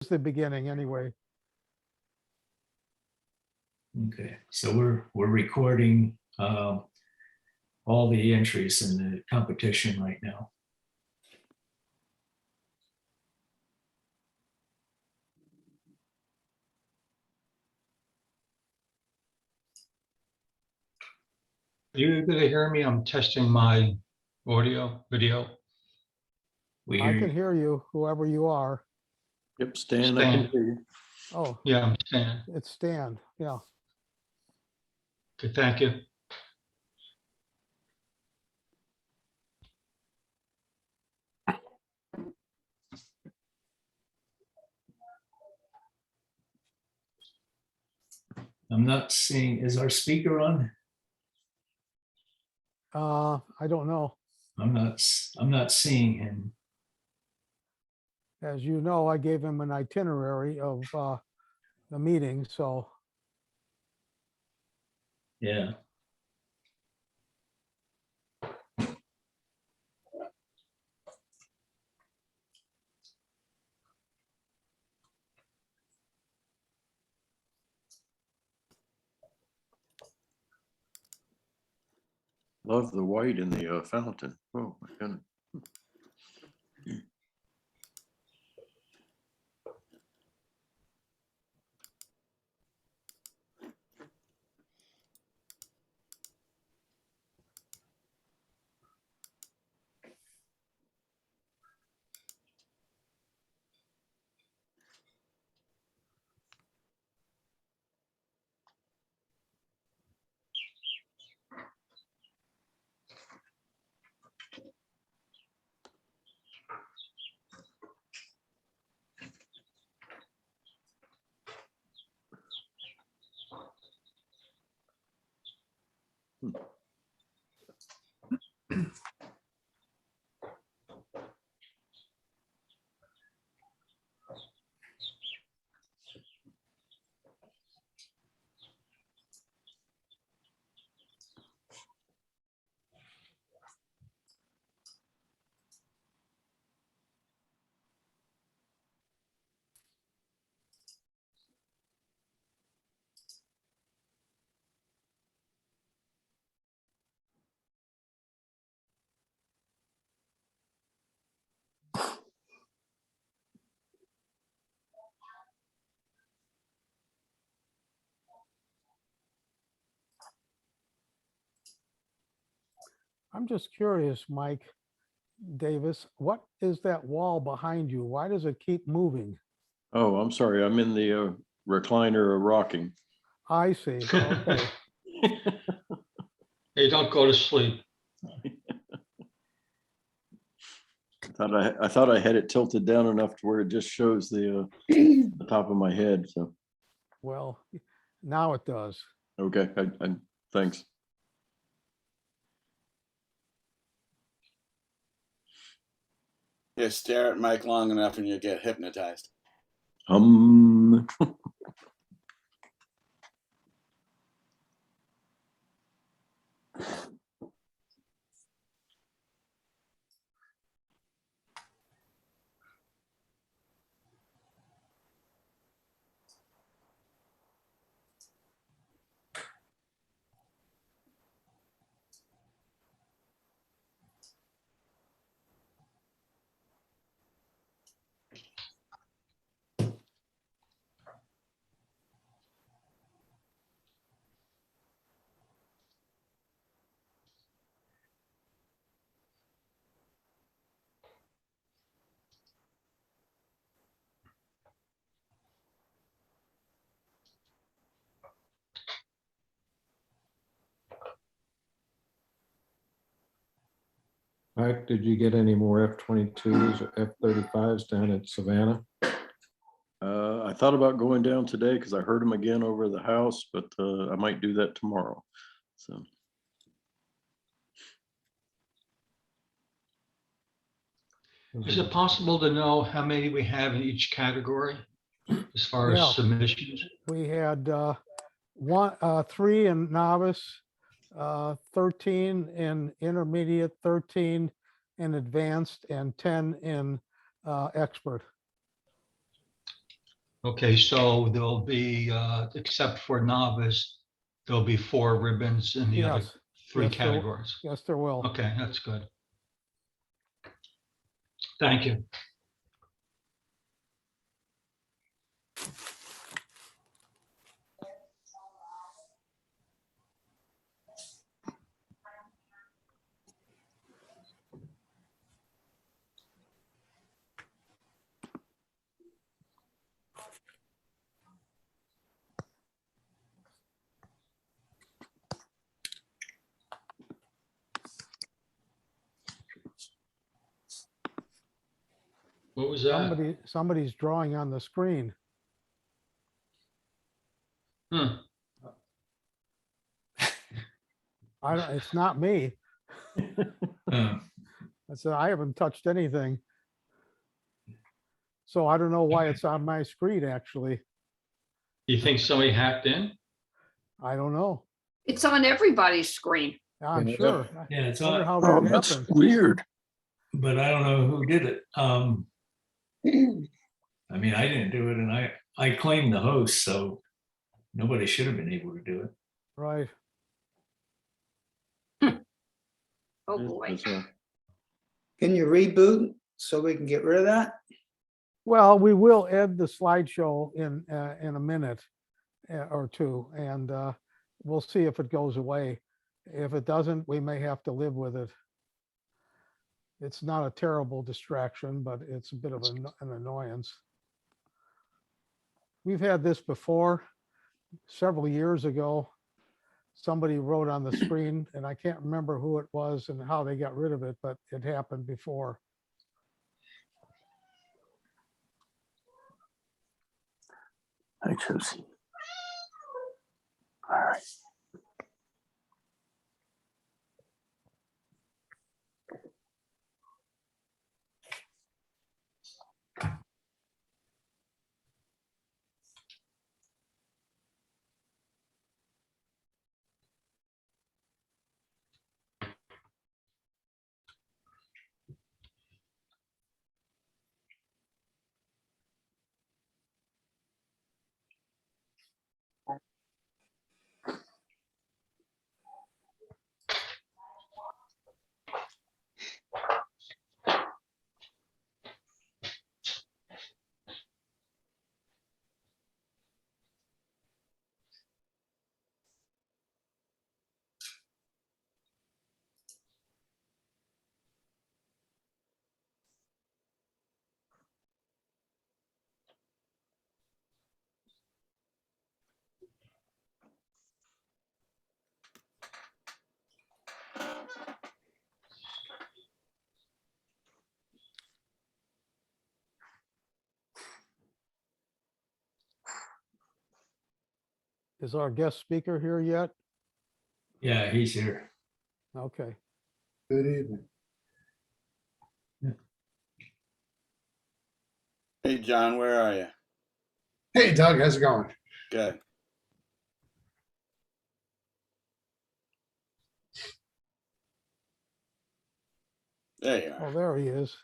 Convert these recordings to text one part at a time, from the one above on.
is the beginning anyway. Okay, so we're recording all the entries in the competition right now. Are you able to hear me? I'm testing my audio, video. We I hear can you. hear you, whoever you are. Yep, Stan, I can hear you. Oh, Yeah, I'm saying. it's Stan. Yeah. Okay, thank you. I'm not seeing, is our speaker on? I don't know. I'm not seeing him. As you know, I gave him an itinerary of the meeting, so Yeah. Love the white in the fountain. Oh, my goodness. I'm just curious, Mike Davis, what is that wall behind you? Why does it keep moving? Oh, I'm sorry. I'm in the recliner rocking. I see. Okay. Hey, don't go to sleep. I thought I had it tilted down enough to where it just shows the top of my head. So, Well, now it does. okay, thanks. Yeah, stare at Mike long enough and you get hypnotized. Mike, did you get any more F-22s or F-35s down at Savannah? I thought about going down today because I heard them again over the house, but I might do that tomorrow. So, Is it possible to know how many we have in each category as far Yeah. as submissions? We had three in novice, 13 in intermediate, 13 in advanced, and 10 in expert. Okay, so there'll be, except for novice, there'll be 4 ribbons in the other Yes, 3 yes, there- categories. yes, there will. Okay, that's good. Thank you. What was that? Somebody's drawing on the screen. Hmm. It's not me. Uh, I said, I haven't touched anything. So I don't know why it's on my screen, actually. You think somebody hacked in? I don't know. It's on everybody's screen. I'm Yeah. sure. Yeah, it's I wonder on, how Oh, that that's happened. weird. but I don't know who did it. I mean, I didn't do it, and I claimed the host, so nobody should have been able to do it. Right. Oh, That's boy. bizarre. Can you reboot so we can get rid of that? Well, we will end the slideshow in a minute or two, and we'll see if it goes away. If it doesn't, we may have to live with it. It's not a terrible distraction, but it's a bit of an annoyance. We've had this before, several years ago. Somebody wrote on the screen, and I can't remember who it was and how they got rid of it, but it happened before. Hi, Josie. All right. Is our guest speaker here yet? Yeah, he's here. Okay. Good evening. Hey, John, where are you? Hey, Doug, how's it going? Good. There you Oh, are. there he is.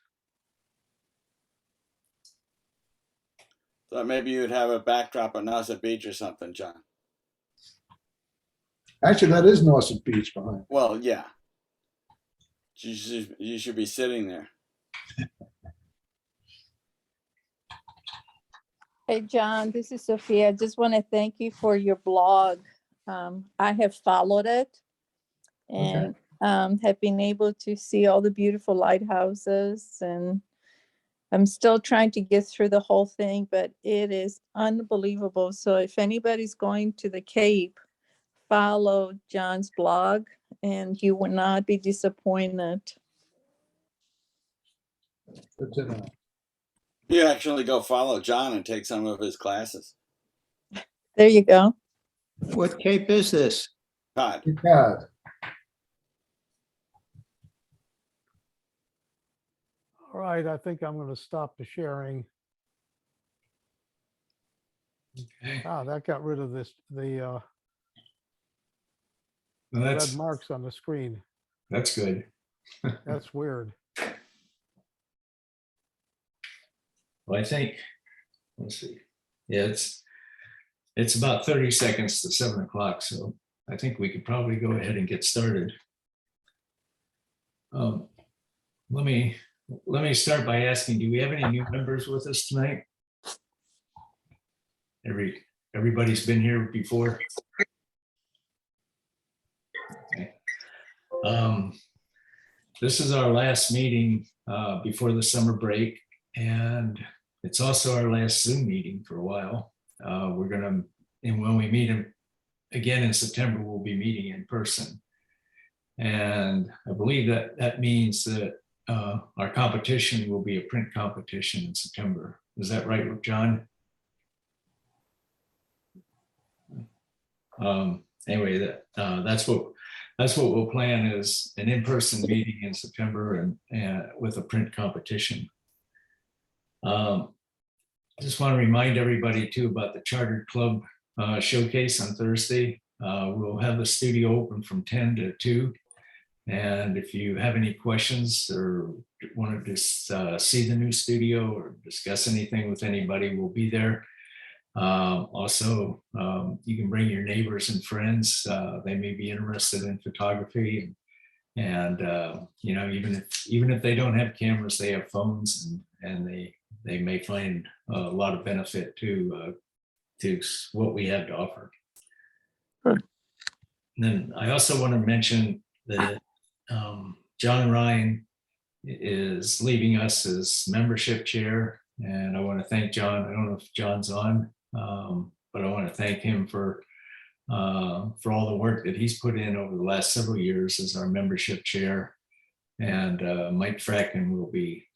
Thought maybe you'd have a backdrop of Nauset Beach or something, John. Actually, that is Nauset Beach behind. Well, yeah. You should be sitting there. Hey, John, this is Sophia. I just want to thank you for your blog. I have followed it and have been able to see all the beautiful lighthouses, and I'm still trying to get through the whole thing, but it is unbelievable. So if anybody's going to the Cape, follow John's blog and you will not be disappointed. Good to know. You actually go follow John and take some of his classes. There you go. What Cape is this? Todd. God. All right, I think I'm going to stop the sharing. Okay. Ah, that got rid of the Well, red that's marks on the screen. good. That's weird. Well, I think, let's see. Yeah, it's about 30 seconds to 7 o'clock, so I think we could probably go ahead and get started. Let me start by asking, do we have any new members with us tonight? Everybody's been here before. Okay. This is our last meeting before the summer break, and it's also our last Zoom meeting for a while. We're gonna, and when we meet again in September, we'll be meeting in person. And I believe that means that our competition will be a print competition in September. Is that right, John? Anyway, that's what we'll plan, is an in-person meeting in September and with a print competition. Just want to remind everybody too about the Chartered Club showcase on Thursday. We'll have the studio open from 10 to 2. And if you have any questions or want to just see the new studio or discuss anything with anybody, we'll be there. Also, you can bring your neighbors and friends. They may be interested in photography, and you know, even if they don't have cameras, they have phones, and they may find a lot of benefit to what we have to offer. Good. And then I also want to mention that John Ryan is leaving us as membership chair, and I want to thank John. I don't know if John's on, but I want to thank him for all the work that he's put in over the last several years as our membership chair. And Mike Fracken will be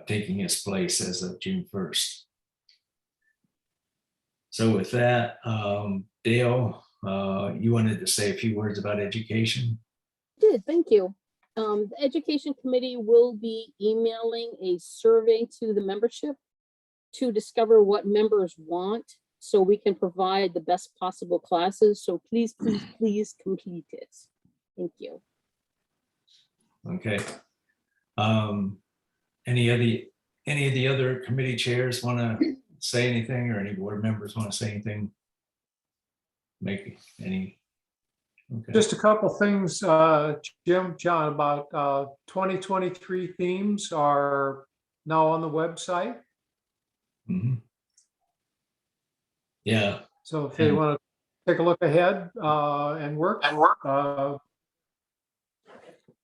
taking his place as of June 1st. So with that, Dale, you wanted to say a few words about education? Did, thank you. The Education Committee will be emailing a survey to the membership to discover what members want, so we can provide the best possible classes. So please, please, please complete it. Thank you. Okay. Any of the other committee chairs want to say anything, or any board members want to say anything? Make any? Okay. Just a couple things, Jim, John, about 2023 themes are now on the website. Mm-hmm. Yeah. So if they want to take a look ahead and work.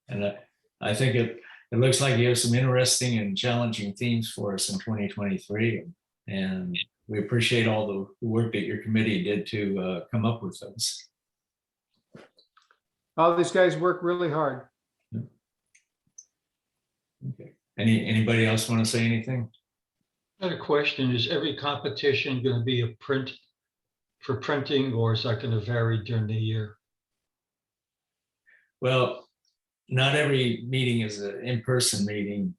And I think it looks like you have some interesting and challenging themes for us in 2023. And we appreciate all the work that your committee did to come up with those. All these guys work really hard. Okay. Anybody else want to say anything? Another question, is every competition going to be a print for printing, or is that going to vary during the year? Well, not every meeting is an in-person meeting.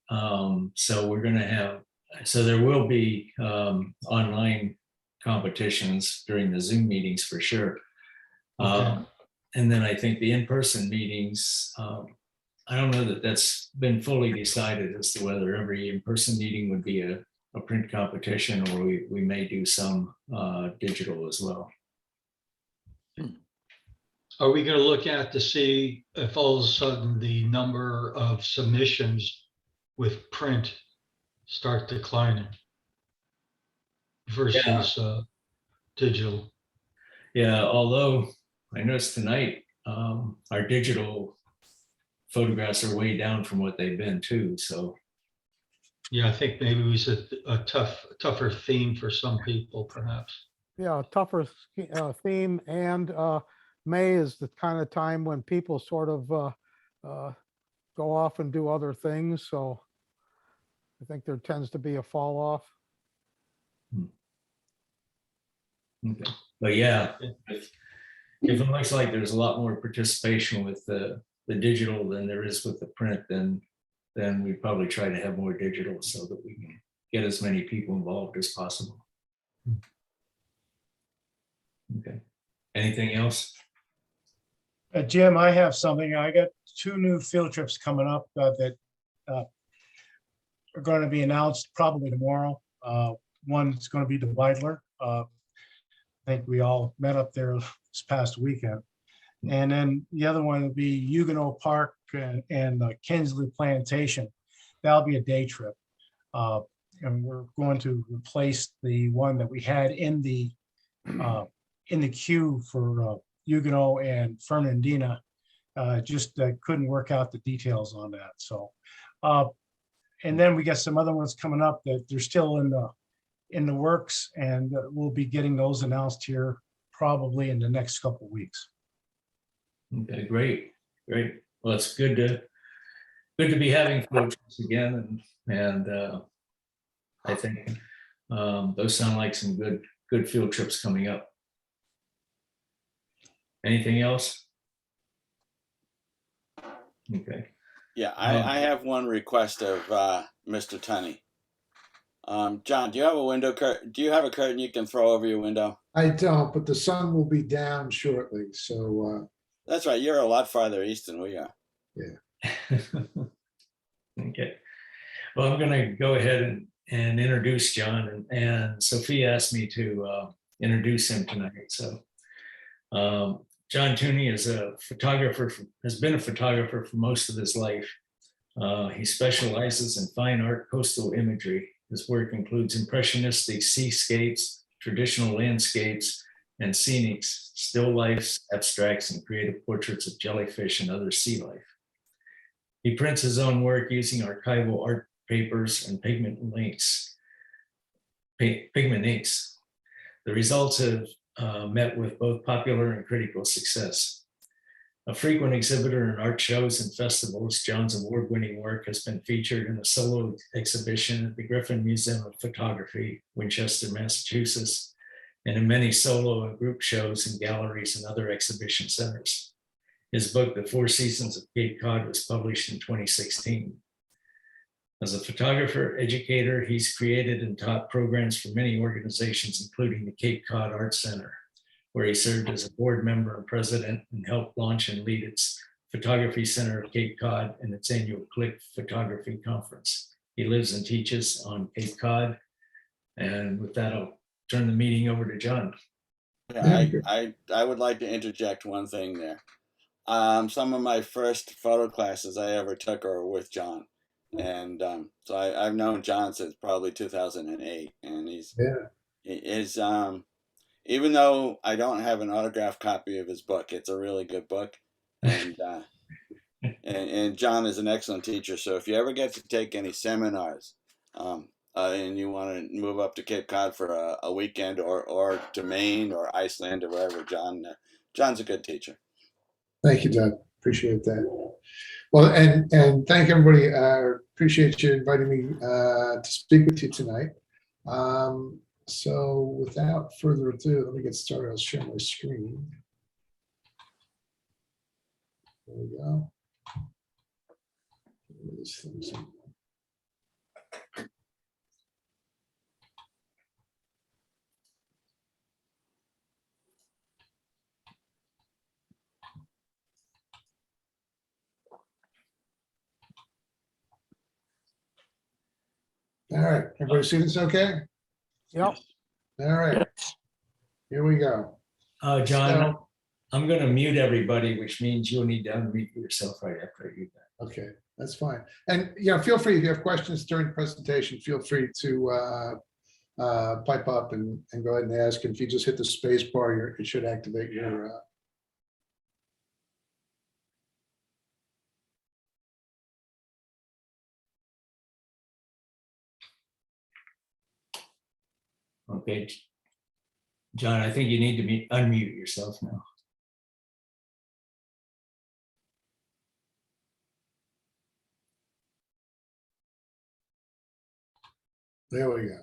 So we're going to have, so there will be online competitions during the Zoom meetings for sure. Okay. And then I think the in-person meetings, I don't know that that's been fully decided as to whether every in-person meeting would be a print competition, or we may do some digital as well. Are we going to look at to see if all of a sudden the number of submissions with print start declining versus digital? Yeah, although I noticed tonight our digital photographs are way down from what they've been too. So yeah, I think maybe it was a tougher theme for some people, perhaps. Yeah, tougher theme, and May is the kind of time when people sort of go off and do other things. So I think there tends to be a fall off. okay. But yeah, if it looks like there's a lot more participation with the digital than there is with the print, then we probably try to have more digital so that we can get as many people involved as possible. Okay. Anything else? Jim, I have something. I got 2 new field trips coming up that are going to be announced probably tomorrow. One's going to be the Weidler. I think we all met up there this past weekend. And then the other one will be Huguenot Park and Kinsley Plantation. That'll be a day trip. And we're going to replace the one that we had in the queue for Huguenot and Fernandina. Just couldn't work out the details on that. So, and then we got some other ones coming up that they're still in the works, and we'll be getting those announced here probably in the next couple of weeks. Okay, great. Well, it's good to be having field trips again, and I think those sound like some good field trips coming up. Anything else? Okay. Yeah, I have one request of Mr. Tunney. John, do you have a window curtain? Do you have a curtain you can throw over your window? I don't, but the sun will be down shortly, so That's right. You're a lot farther east than we are. Okay. Well, I'm going to go ahead and introduce John, and Sophia asked me to introduce him tonight. So John Tunney is a photographer, has been a photographer for most of his life. He specializes in fine art coastal imagery. His work includes impressionistic seascapes, traditional landscapes, and scenics, still lifes, abstracts, and creative portraits of jellyfish and other sea life. He prints his own work using archival art papers and pigment inks. The results have met with both popular and critical success. A frequent exhibitor in art shows and festivals, John's award-winning work has been featured in a solo exhibition at the Griffin Museum of Photography, Winchester, Massachusetts, and in many solo and group shows in galleries and other exhibition centers. His book, The Four Seasons of Cape Cod, was published in 2016. As a photographer, educator, he's created and taught programs for many organizations, including the Cape Cod Art Center, where he served as a board member and president and helped launch and lead its Photography Center of Cape Cod and its annual Click Photography Conference. He lives and teaches on Cape Cod. And with that, I'll turn the meeting over to John. Yeah, I would like to interject one thing there. Some of my first photo classes I ever took are with John. And so I've known John since probably 2008. And he is, even though I don't have an autographed copy of his book, it's a really good book. And and John is an excellent teacher. So if you ever get to take any seminars and you want to move up to Cape Cod for a weekend or to Maine or Iceland or wherever, John's a good teacher. thank you, Doug. Appreciate that. Well, and thank everybody. Appreciate you inviting me to speak with you tonight. So without further ado, let me get started. I'll share my screen. There we go. This thing's in. All right, everybody see this okay? Yep. All right, here we go. John, I'm going to mute everybody, which means you'll need to unmute yourself right after I do that. Okay, that's fine. And feel free, if you have questions during the presentation, feel free to pipe up and go ahead and ask. And if you just hit the space bar, it should activate your Okay. John, I think you need to unmute yourself now. There we go.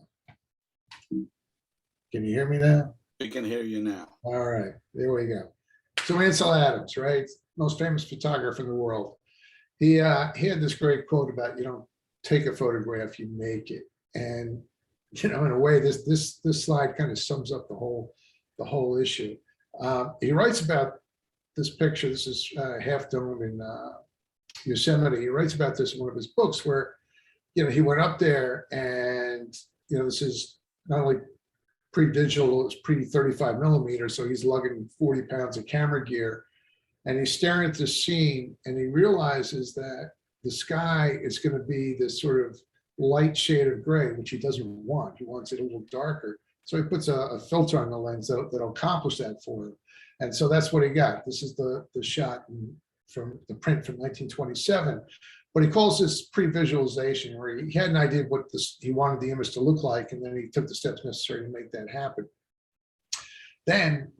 Can you hear me now? We can hear you now. All right, there we go. So Ansel Adams, right? Most famous photographer in the world. He had this great quote about, you don't take a photograph, you make it. And in a way, this slide kind of sums up the whole issue. He writes about this picture. This is Half Dome in Yosemite. He writes about this in one of his books, where he went up there, and this is not only pre-digital, it's pre-35 millimeter, so he's lugging 40 pounds of camera gear. And he's staring at this scene, and he realizes that the sky is going to be this sort of light shade of gray, which he doesn't want. He wants it a little darker. So he puts a filter on the lens that'll accomplish that for him. And so that's what he got. This is the shot from the print from 1927. But he calls this pre-visualization, where he had an idea of what he wanted the image to look like, and then he took the steps necessary to make that happen. Then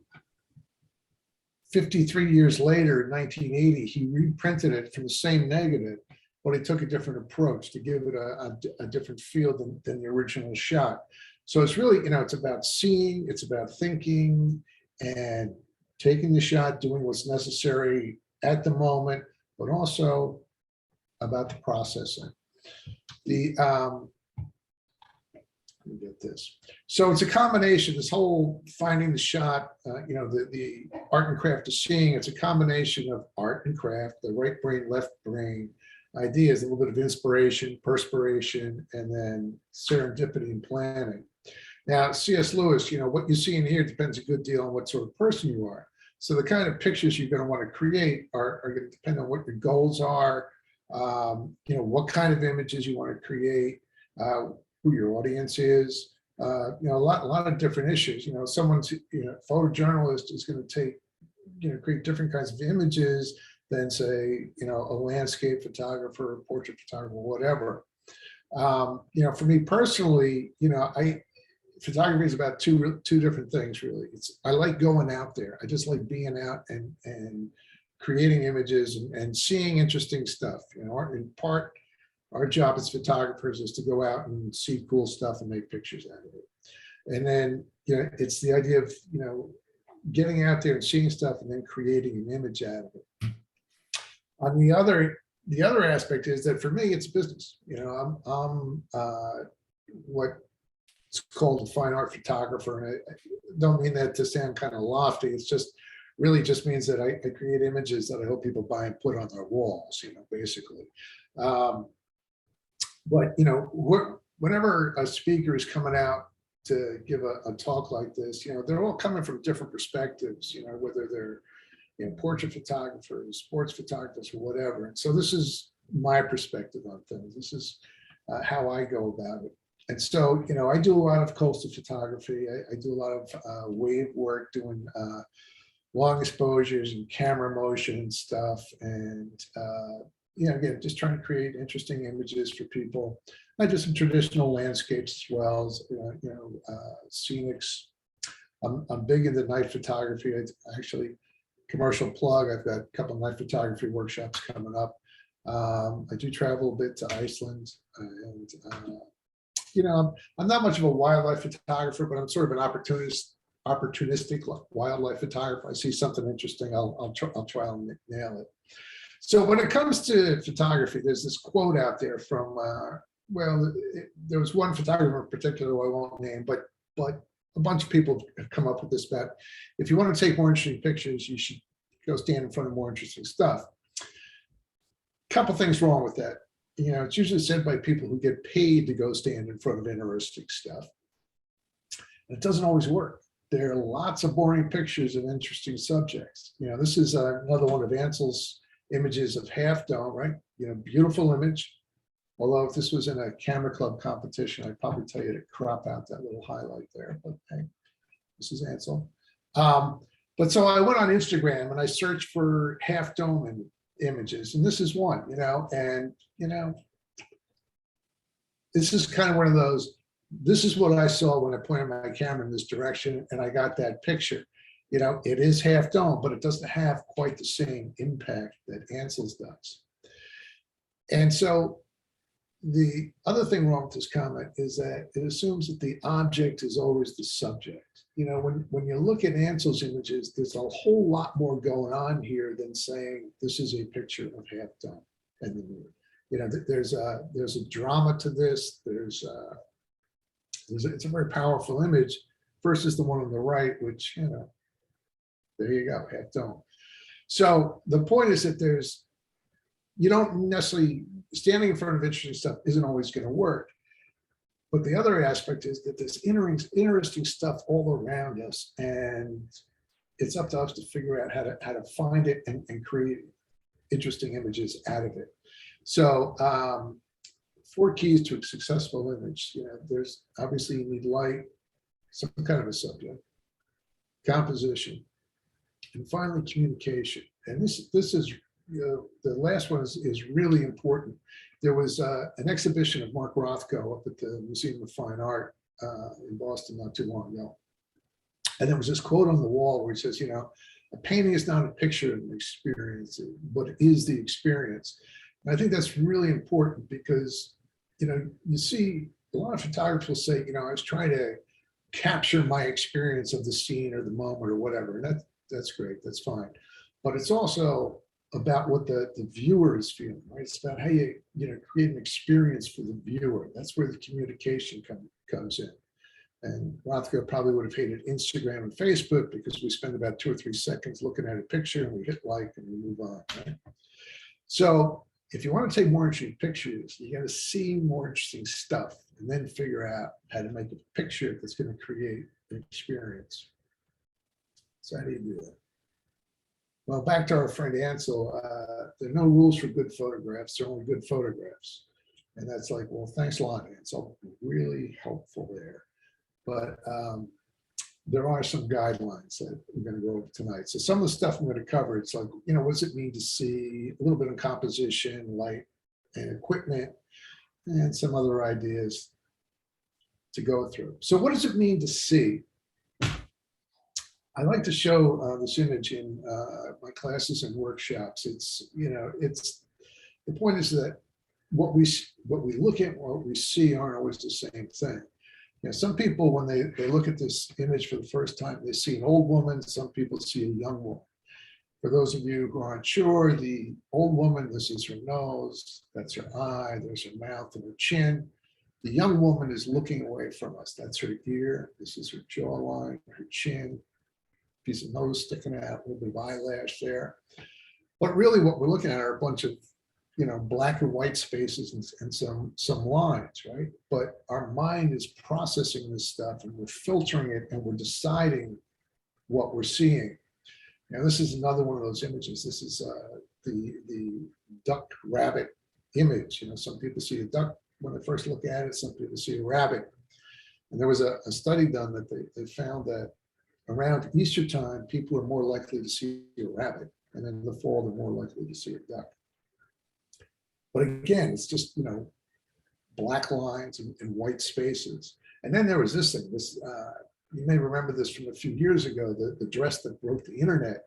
53 years later, in 1980, he reprinted it from the same negative, but he took a different approach to give it a different feel than the original shot. So it's really, it's about seeing, it's about thinking, and taking the shot, doing what's necessary at the moment, but also about the processing. Let me get this. So it's a combination, this whole finding the shot, the art and craft of seeing, it's a combination of art and craft, the right brain, left brain ideas, a little bit of inspiration, perspiration, and then serendipity and planning. Now, C.S. Lewis, what you see in here depends a good deal on what sort of person you are. So the kind of pictures you're going to want to create are going to depend on what your goals are, what kind of images you want to create, who your audience is, a lot of different issues. Someone's, photojournalist is going to take, create different kinds of images than, say, a landscape photographer, a portrait photographer, whatever. For me personally, photography is about two different things, really. I like going out there. I just like being out and creating images and seeing interesting stuff. In part, our job as photographers is to go out and see cool stuff and make pictures out of it. And then, it's the idea of, getting out there and seeing stuff and then creating an image out of it. On the other aspect is that for me, it's business. I'm what's called a fine art photographer. And I don't mean that to sound kind of lofty. It's just really just means that I create images that I hope people buy and put on their walls, basically. But, whenever a speaker is coming out to give a talk like this, they're all coming from different perspectives, whether they're, portrait photographers, sports photographers, or whatever. And so this is my perspective on things. This is how I go about it. And so, I do a lot of coastal photography. I do a lot of wave work, doing long exposures and camera motion and stuff. And, again, just trying to create interesting images for people. I do some traditional landscapes as well as, scenics. I'm big into night photography. I actually, commercial plug, I've got a couple of night photography workshops coming up. I do travel a bit to Iceland, and I'm not much of a wildlife photographer, but I'm sort of an opportunistic wildlife photographer. I see something interesting, I'll try and nail it. So when it comes to photography, there's this quote out there from, there was one photographer in particular who I won't name, but a bunch of people have come up with this about, if you want to take more interesting pictures, you should go stand in front of more interesting stuff. Couple things wrong with that. It's usually said by people who get paid to go stand in front of interesting stuff. It doesn't always work. There are lots of boring pictures of interesting subjects. This is another one of Ansel's images of Half Dome, right? Beautiful image. Although if this was in a camera club competition, I'd probably tell you to crop out that little highlight there. But hey, this is Ansel. But so I went on Instagram and I searched for Half Dome images, and this is one, this is kind of one of those, this is what I saw when I pointed my camera in this direction and I got that picture. It is Half Dome, but it doesn't have quite the same impact that Ansel's does. And so the other thing wrong with this comment is that it assumes that the object is always the subject. When you look at Ansel's images, there's a whole lot more going on here than saying this is a picture of Half Dome and the moon. There's a drama to this. It's a very powerful image versus the one on the right, which, there you go, Half Dome. So the point is that you don't necessarily, standing in front of interesting stuff isn't always going to work. But the other aspect is that there's interesting stuff all around us, and it's up to us to figure out how to find it and create interesting images out of it. So 4 keys to a successful image. You know, there's obviously you need light, some kind of a subject, composition, and finally communication. And this is, you know, the last one is really important. There was an exhibition of Mark Rothko up at the Museum of Fine Art in Boston not too long ago. And there was this quote on the wall where he says, you know, a painting is not a picture of an experience, but it is the experience. And I think that's really important because, you know, you see a lot of photographers will say, you know, I was trying to capture my experience of the scene or the moment or whatever. And that's great, that's fine. But it's also about what the viewer is feeling, right? It's about how you know, create an experience for the viewer. That's where the communication comes in. And Rothko probably would have hated Instagram and Facebook because we spend about 2 or 3 seconds looking at a picture and we hit like and we move on, right? So if you want to take more interesting pictures, you got to see more interesting stuff and then figure out how to make a picture that's going to create an experience. So how do you do that? Well, back to our friend Ansel, there are no rules for good photographs, there are only good photographs. And that's like, well, thanks a lot, Ansel, really helpful there. But there are some guidelines that we're going to go over tonight. So some of the stuff I'm going to cover, it's like, you know, what does it mean to see, a little bit of composition, light, and equipment, and some other ideas to go through. So what does it mean to see? I like to show this image in my classes and workshops. It's, you know, it's, the point is that what we look at, what we see aren't always the same thing. You know, some people, when they look at this image for the first time, they see an old woman. Some people see a young woman. For those of you who aren't sure, the old woman, this is her nose, that's her eye, there's her mouth and her chin. The young woman is looking away from us. That's her ear, this is her jawline, her chin, piece of nose sticking out, a little bit of eyelash there. But really what we're looking at are a bunch of, you know, black and white spaces and some lines, right? But our mind is processing this stuff and we're filtering it and we're deciding what we're seeing. Now, this is another one of those images. This is the duck rabbit image. You know, some people see a duck when they first look at it, some people see a rabbit. And there was a study done that they found that around Easter time, people are more likely to see a rabbit. And then in the fall, they're more likely to see a duck. But again, it's just, you know, black lines and white spaces. And then there was this thing, you may remember this from a few years ago, the dress that broke the internet.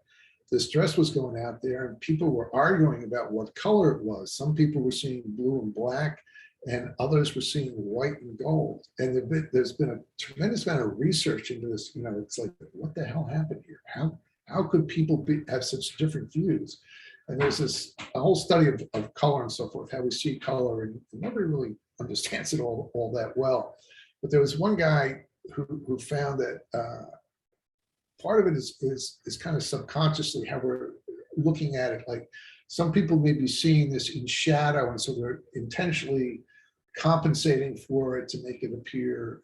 This dress was going out there and people were arguing about what color it was. Some people were seeing blue and black and others were seeing white and gold. And there's been a tremendous amount of research into this. You know, it's like, what the hell happened here? How could people have such different views? And there's a whole study of color and so forth, how we see color, and nobody really understands it all that well. But there was one guy who found that part of it is kind of subconsciously how we're looking at it. Like some people may be seeing this in shadow, and so they're intentionally compensating for it to make it appear.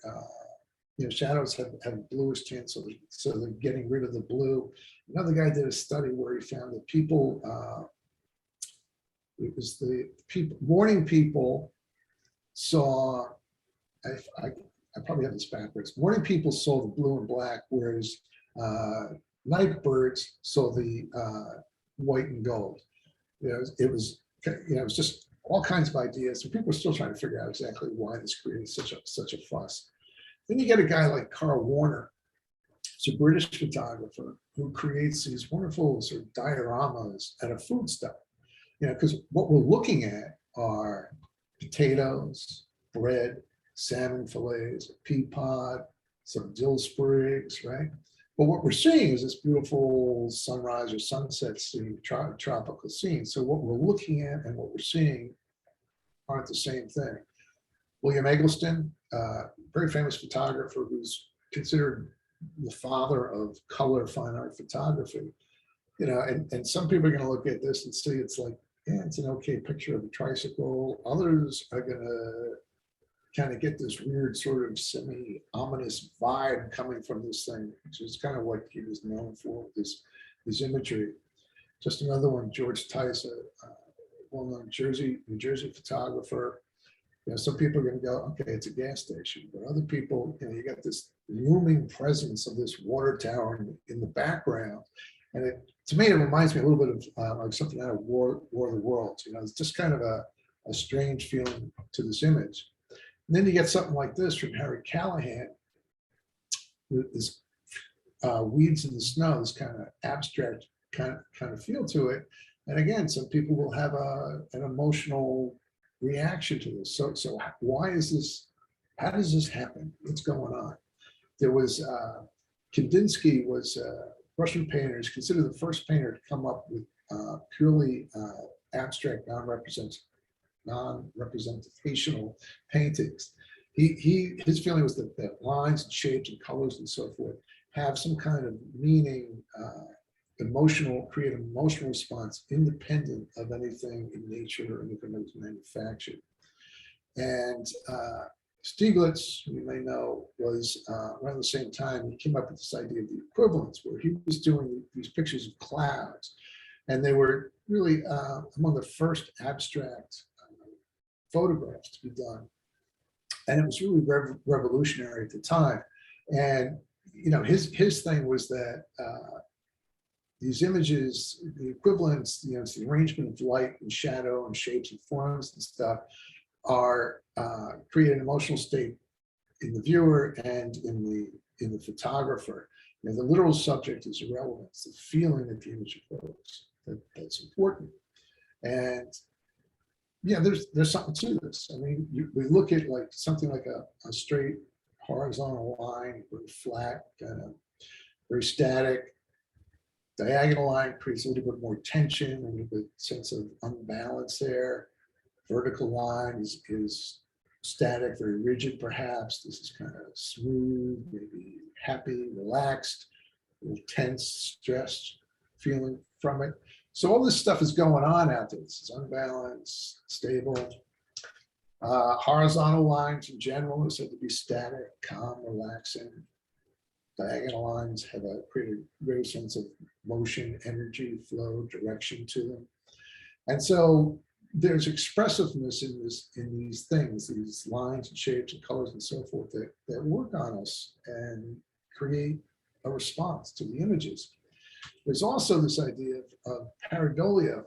You know, shadows have bluish tints, so they're getting rid of the blue. Another guy did a study where he found that people, it was the people, morning people saw, I probably have this backwards. Morning people saw the blue and black, whereas night birds saw the white and gold. You know, it was just all kinds of ideas, and people are still trying to figure out exactly why this created such a fuss. Then you get a guy like Carl Warner. He's a British photographer who creates these wonderful sort of dioramas out of food stuff. You know, because what we're looking at are potatoes, bread, salmon fillets, a pea pod, some dill sprigs, right? But what we're seeing is this beautiful sunrise or sunset scene, tropical scene. So what we're looking at and what we're seeing aren't the same thing. William Eggleston, very famous photographer who's considered the father of color fine art photography. You know, and some people are going to look at this and see it's like, yeah, it's an okay picture of a tricycle. Others are going to kind of get this weird sort of semi-ominous vibe coming from this thing, which is kind of what he was known for, this imagery. Just another one, George Tice, a well-known New Jersey photographer. You know, some people are going to go, okay, it's a gas station, but other people, you know, you got this looming presence of this water tower in the background, and to me, it reminds me a little bit of like something out of War of the Worlds. You know, it's just kind of a strange feeling to this image. And then you get something like this from Harry Callahan, with this weeds in the snow, this kind of abstract kind of feel to it. And again, some people will have an emotional reaction to this. So why is this? How does this happen? What's going on? There was Kandinsky was Russian painter, is considered the first painter to come up with purely abstract, non-representational paintings. His feeling was that lines and shapes and colors and so forth have some kind of meaning, create an emotional response independent of anything in nature or anything that was manufactured. And Stieglitz, you may know, was around the same time, he came up with this idea of the equivalence, where he was doing these pictures of clouds. And they were really among the first abstract photographs to be done. And it was really revolutionary at the time. And, you know, his thing was that these images, the equivalents, you know, it's the arrangement of light and shadow and shapes and forms and stuff, are create an emotional state in the viewer and in the photographer. You know, the literal subject is irrelevant. It's the feeling that the image evokes that's important. And yeah, there's something to this. I mean, we look at like something like a straight horizontal line, very flat, kind of very static. Diagonal line creates a little bit more tension, a little bit sense of unbalance there. Vertical line is static, very rigid perhaps. This is kind of smooth, maybe happy, relaxed, a little tense, stressed feeling from it. So all this stuff is going on out there. This is unbalanced, stable. Horizontal lines in general are said to be static, calm, relaxing. Diagonal lines have create a great sense of motion, energy, flow, direction to them. And so there's expressiveness in these things, these lines and shapes and colors and so forth that work on us and create a response to the images. There's also this idea of pareidolia,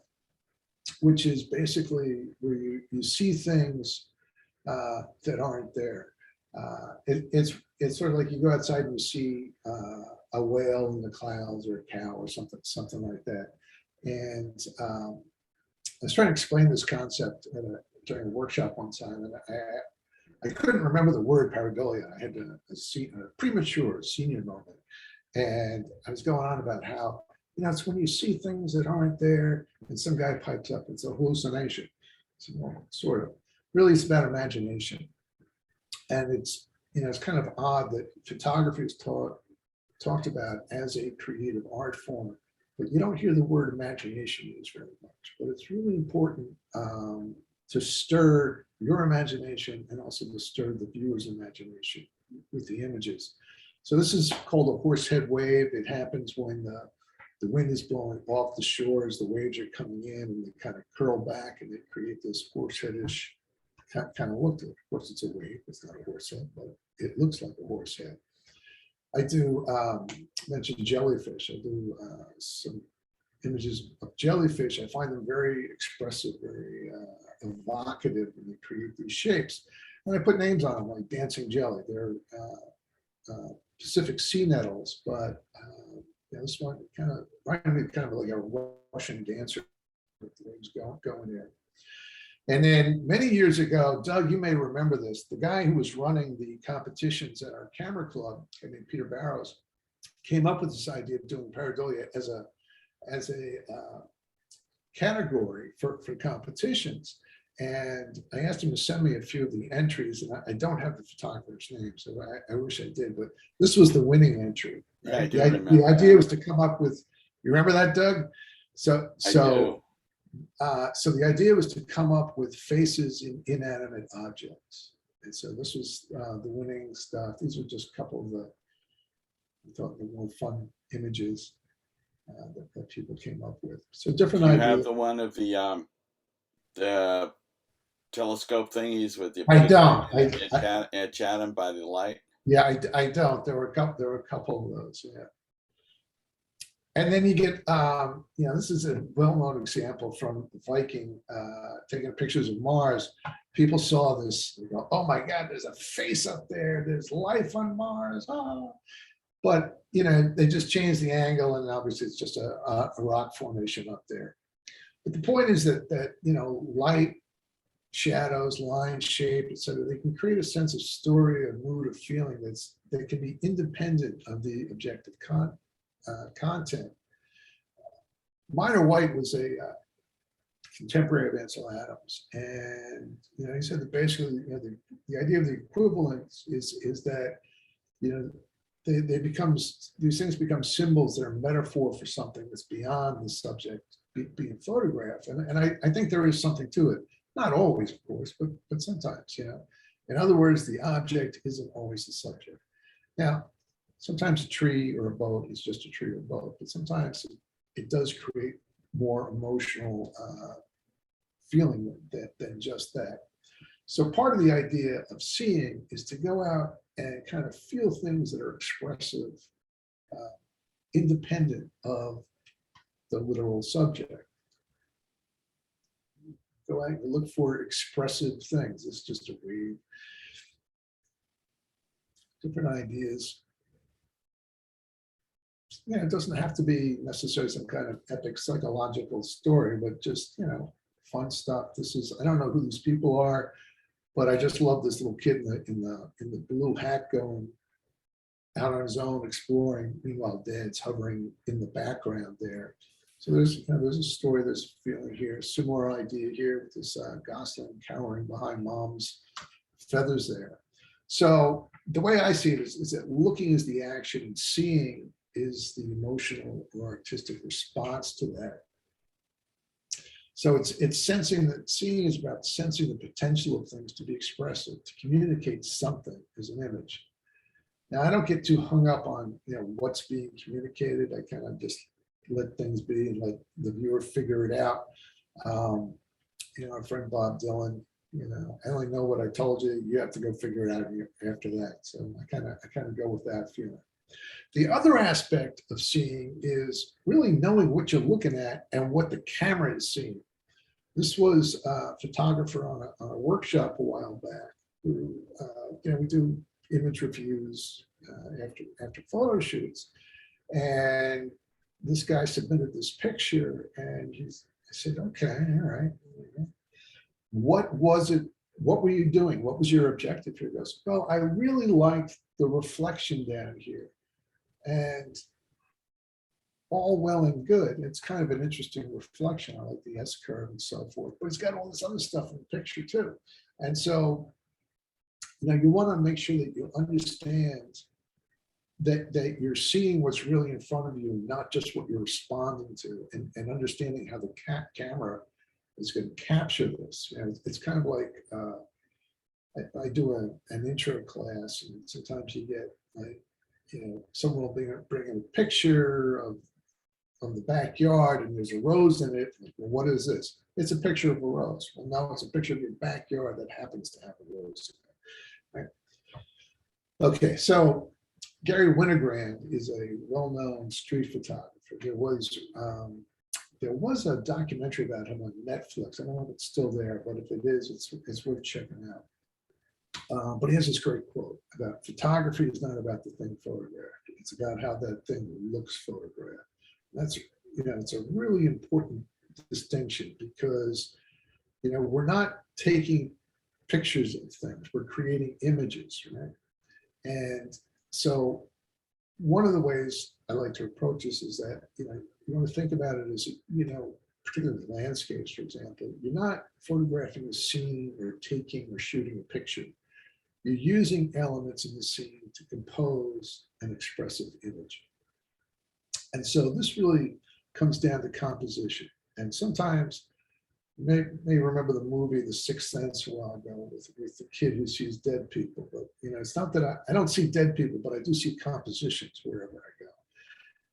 which is basically where you see things that aren't there. It's sort of like you go outside and you see a whale in the clouds or a cow or something like that. And I was trying to explain this concept during a workshop one time, and I couldn't remember the word pareidolia. I had a premature senior moment, and I was going on about how, you know, it's when you see things that aren't there, and some guy pipes up, it's a hallucination. So, well, sort of. Really, it's about imagination. And it's, you know, it's kind of odd that photography is talked about as a creative art form, but you don't hear the word imagination used very much. But it's really important to stir your imagination and also to stir the viewer's imagination with the images. So this is called a horsehead wave. It happens when the wind is blowing off the shores, the waves are coming in and they kind of curl back and they create this horseheadish kind of look to it. Of course, it's a wave, it's not a horse head, but it looks like a horse head. I do mention jellyfish. I do some images of jellyfish. I find them very expressive, very evocative when they create these shapes. And I put names on them like dancing jelly. They're Pacific sea nettles, but this one kind of reminded me kind of like a Russian dancer with the wings going there. And then many years ago, Doug, you may remember this, the guy who was running the competitions at our camera club, I mean, Peter Barrows, came up with this idea of doing pareidolia as a category for competitions. And I asked him to send me a few of the entries, and I don't have the photographer's name, so I wish I did, but this was the winning entry. Right? The idea was to come up with, you remember that, Doug? So the idea was to come up with faces in inanimate objects. And so this was the winning stuff. These are just a couple of the, I thought, the more fun images that people came up with. So different You ideas. have the one of the telescope thingies with the. I don't. At Chatham by the light. Yeah, I don't. There were a couple of those. Yeah. And then you get, this is a well-known example from Viking, taking pictures of Mars. People saw this, they go, oh my God, there's a face up there. There's life on Mars. Oh. But, they just changed the angle, and obviously it's just a rock formation up there. But the point is that light, shadows, lines, shape, etc., they can create a sense of story, a mood, a feeling that can be independent of the objective content. Minor White was a contemporary of Ansel Adams, and he said that basically, the idea of the equivalence is that these things become symbols that are metaphor for something that's beyond the subject being photographed, and I think there is something to it. Not always, of course, but sometimes. In other words, the object isn't always the subject. Now, sometimes a tree or a boat is just a tree or a boat, but sometimes it does create more emotional feeling than just that. So part of the idea of seeing is to go out and kind of feel things that are expressive, independent of the literal subject. Go out and look for expressive things. It's just a read. Different ideas. It doesn't have to be necessarily some kind of epic psychological story, but just, fun stuff. I don't know who these people are, but I just love this little kid in the blue hat going out on his own exploring. Meanwhile, Dad's hovering in the background there. So there's a story, there's a feeling here. Similar idea here with this gosling cowering behind mom's feathers there. So the way I see it is that looking is the action and seeing is the emotional or artistic response to that. So it's sensing that seeing is about sensing the potential of things to be expressive, to communicate something as an image. Now, I don't get too hung up on what's being communicated. I kind of just let things be and let the viewer figure it out. Our friend Bob Dylan, I only know what I told you. You have to go figure it out after that. So I kind of go with that feeling. The other aspect of seeing is really knowing what you're looking at and what the camera is seeing. This was a photographer on a workshop a while back who, we do image reviews after photo shoots. And this guy submitted this picture and I said, okay, all right. What was it? What were you doing? What was your objective here? He goes, well, I really liked the reflection down here. And all well and good. It's kind of an interesting reflection. I like the S-curve and so forth, but it's got all this other stuff in the picture too. And so, you want to make sure that you understand that you're seeing what's really in front of you, not just what you're responding to, and understanding how the camera is going to capture this. It's kind of like I do an intro class, and sometimes you get someone will bring in a picture of the backyard and there's a rose in it. Well, what is this? It's a picture of a rose. Well, no, it's a picture of your backyard that happens to have a rose in it. Right? Okay, so Gary Winogrand is a well-known street photographer. There was a documentary about him on Netflix. I don't know if it's still there, but if it is, it's worth checking out. But he has this great quote about photography is not about the thing photographed. It's about how that thing looks photographed. That's, it's a really important distinction because, we're not taking pictures of things, we're creating images, right? And so one of the ways I like to approach this is that, you want to think about it as, particularly landscapes, for example, you're not photographing a scene or taking or shooting a picture. You're using elements in the scene to compose an expressive image. And so this really comes down to composition. And sometimes may remember the movie The Sixth Sense a while ago with the kid who sees dead people. But it's not that I don't see dead people, but I do see compositions wherever I go.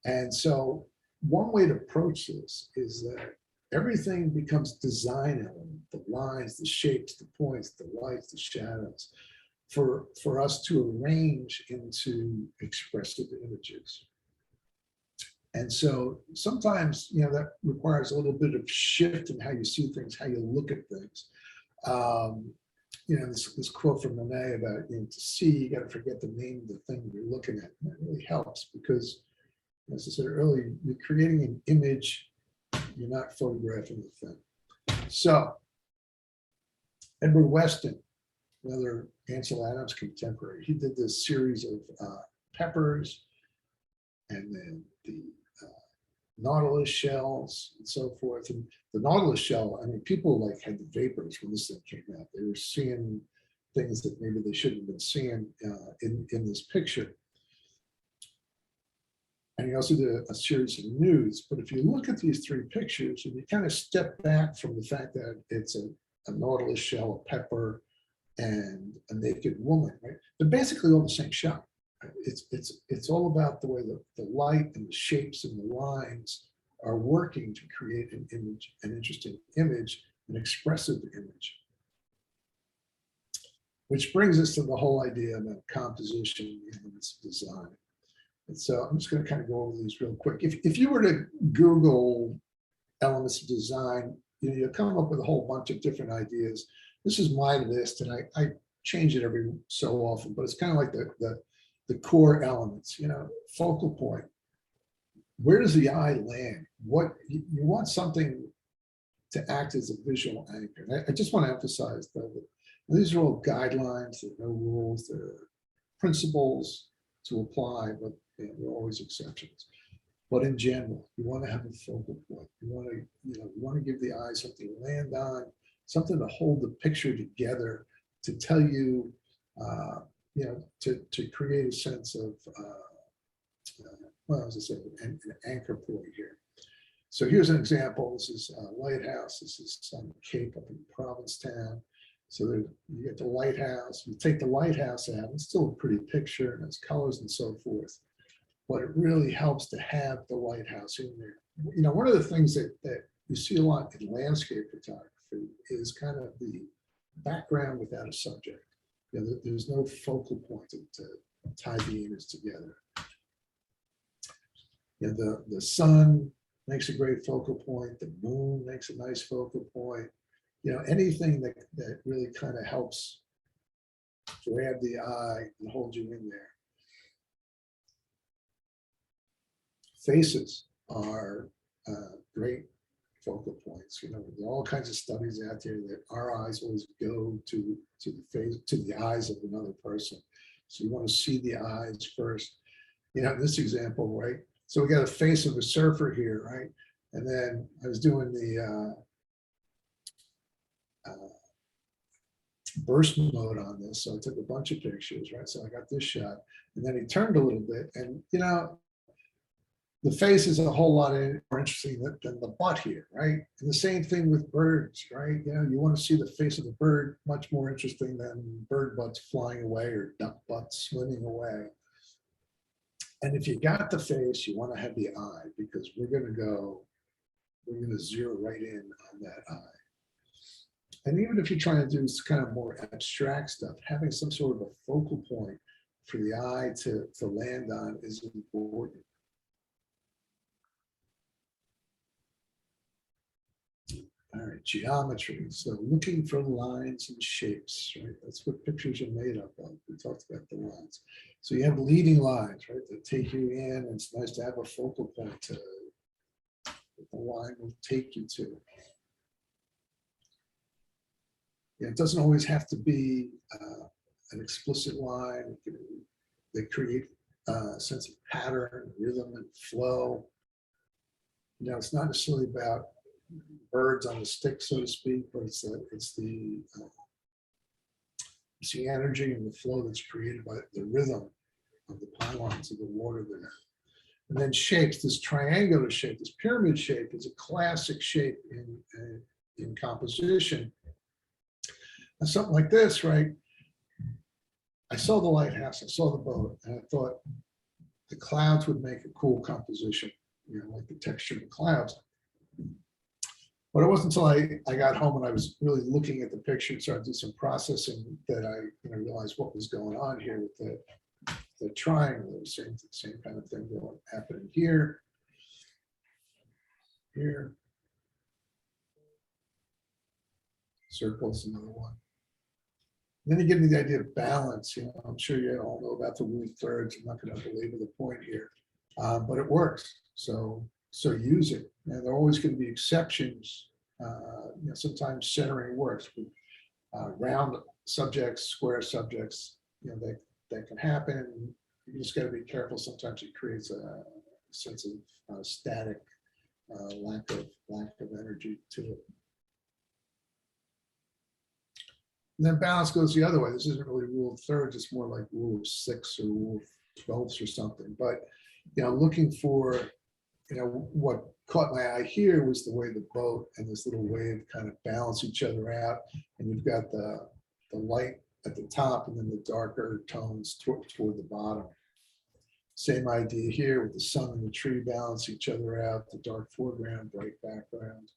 And so one way to approach this is that everything becomes design element, the lines, the shapes, the points, the lights, the shadows, for us to arrange into expressive images. And so sometimes, that requires a little bit of shift in how you see things, how you look at things. This quote from Monet about, to see, you got to forget the name of the thing you're looking at. And that really helps because, as I said earlier, you're creating an image, you're not photographing the thing. So, Edward Weston, another Ansel Adams contemporary, he did this series of peppers and then the nautilus shells and so forth. And the nautilus shell, I mean, people had the vapors when this thing came out. They were seeing things that maybe they shouldn't have been seeing in this picture. And he also did a series of nudes. But if you look at these three pictures and you kind of step back from the fact that it's a nautilus shell, a pepper, and a naked woman, right? They're basically all the same shot. Right? It's all about the way the light and the shapes and the lines are working to create an image, an interesting image, an expressive image. Which brings us to the whole idea about composition and its design. And so I'm just going to kind of go over these real quick. If you were to Google elements of design, you'll come up with a whole bunch of different ideas. This is my list, and I change it every so often, but it's kind of like the core elements, focal point. Where does the eye land? What you want something to act as a visual anchor. And I just want to emphasize though that these are all guidelines, there are no rules, there are principles to apply, but there are always exceptions. But in general, you want to have a focal point. You want to give the eye something to land on, something to hold the picture together, to tell you, to create a sense of, well, as I said, an anchor point here. So here's an example. This is a lighthouse. This is some cape up in Provincetown. So there, you get the lighthouse. You take the lighthouse out, it's still a pretty picture and it's colors and so forth. But it really helps to have the lighthouse in there. One of the things that you see a lot in landscape photography is kind of the background without a subject. There's no focal point to tie the image together. The sun makes a great focal point. The moon makes a nice focal point. Anything that really kind of helps grab the eye and hold you in there. Faces are great focal points. There are all kinds of studies out there that our eyes always go to the face, to the eyes of another person. So you want to see the eyes first. In this example, right? So we got a face of a surfer here, right? And then I was doing the burst mode on this, so I took a bunch of pictures, right? So I got this shot, and then he turned a little bit, and the face is a whole lot more interesting than the butt here, right? And the same thing with birds, right? You want to see the face of the bird, much more interesting than bird butts flying away or duck butts swimming away. And if you got the face, you want to have the eye, because we're going to zero right in on that eye. And even if you're trying to do this kind of more abstract stuff, having some sort of a focal point for the eye to land on is important. All right, geometry. So looking for lines and shapes, right? That's what pictures are made up of. We talked about the lines. So you have leading lines, right, that take you in. And it's nice to have a focal point that the line will take you to. It doesn't always have to be an explicit line. They create a sense of pattern, rhythm, and flow. It's not necessarily about birds on a stick, so to speak, but it's the energy and the flow that's created by the rhythm of the pylons of the water there. And then shapes, this triangular shape, this pyramid shape is a classic shape in composition. And something like this, right? I saw the lighthouse, I saw the boat, and I thought the clouds would make a cool composition, like the texture of the clouds. But it wasn't until I got home and I was really looking at the picture and started to do some processing that I realized what was going on here with the triangle. Same kind of thing happening here. Here. Circle's another one. Then you give me the idea of balance. I'm sure you all know about the rule of thirds. I'm not going to belabor the point here, but it works. So use it. And there are always going to be exceptions. Sometimes centering works. Round subjects, square subjects, that can happen. You just got to be careful. Sometimes it creates a sense of static, lack of energy to it. And then balance goes the other way. This isn't really rule of thirds, it's more like rule of 6 or rule of 12s or something. But looking for, what caught my eye here was the way the boat and this little wave kind of balance each other out. And you've got the light at the top and then the darker tones toward the bottom. Same idea here with the sun and the tree balance each other out, the dark foreground, bright background.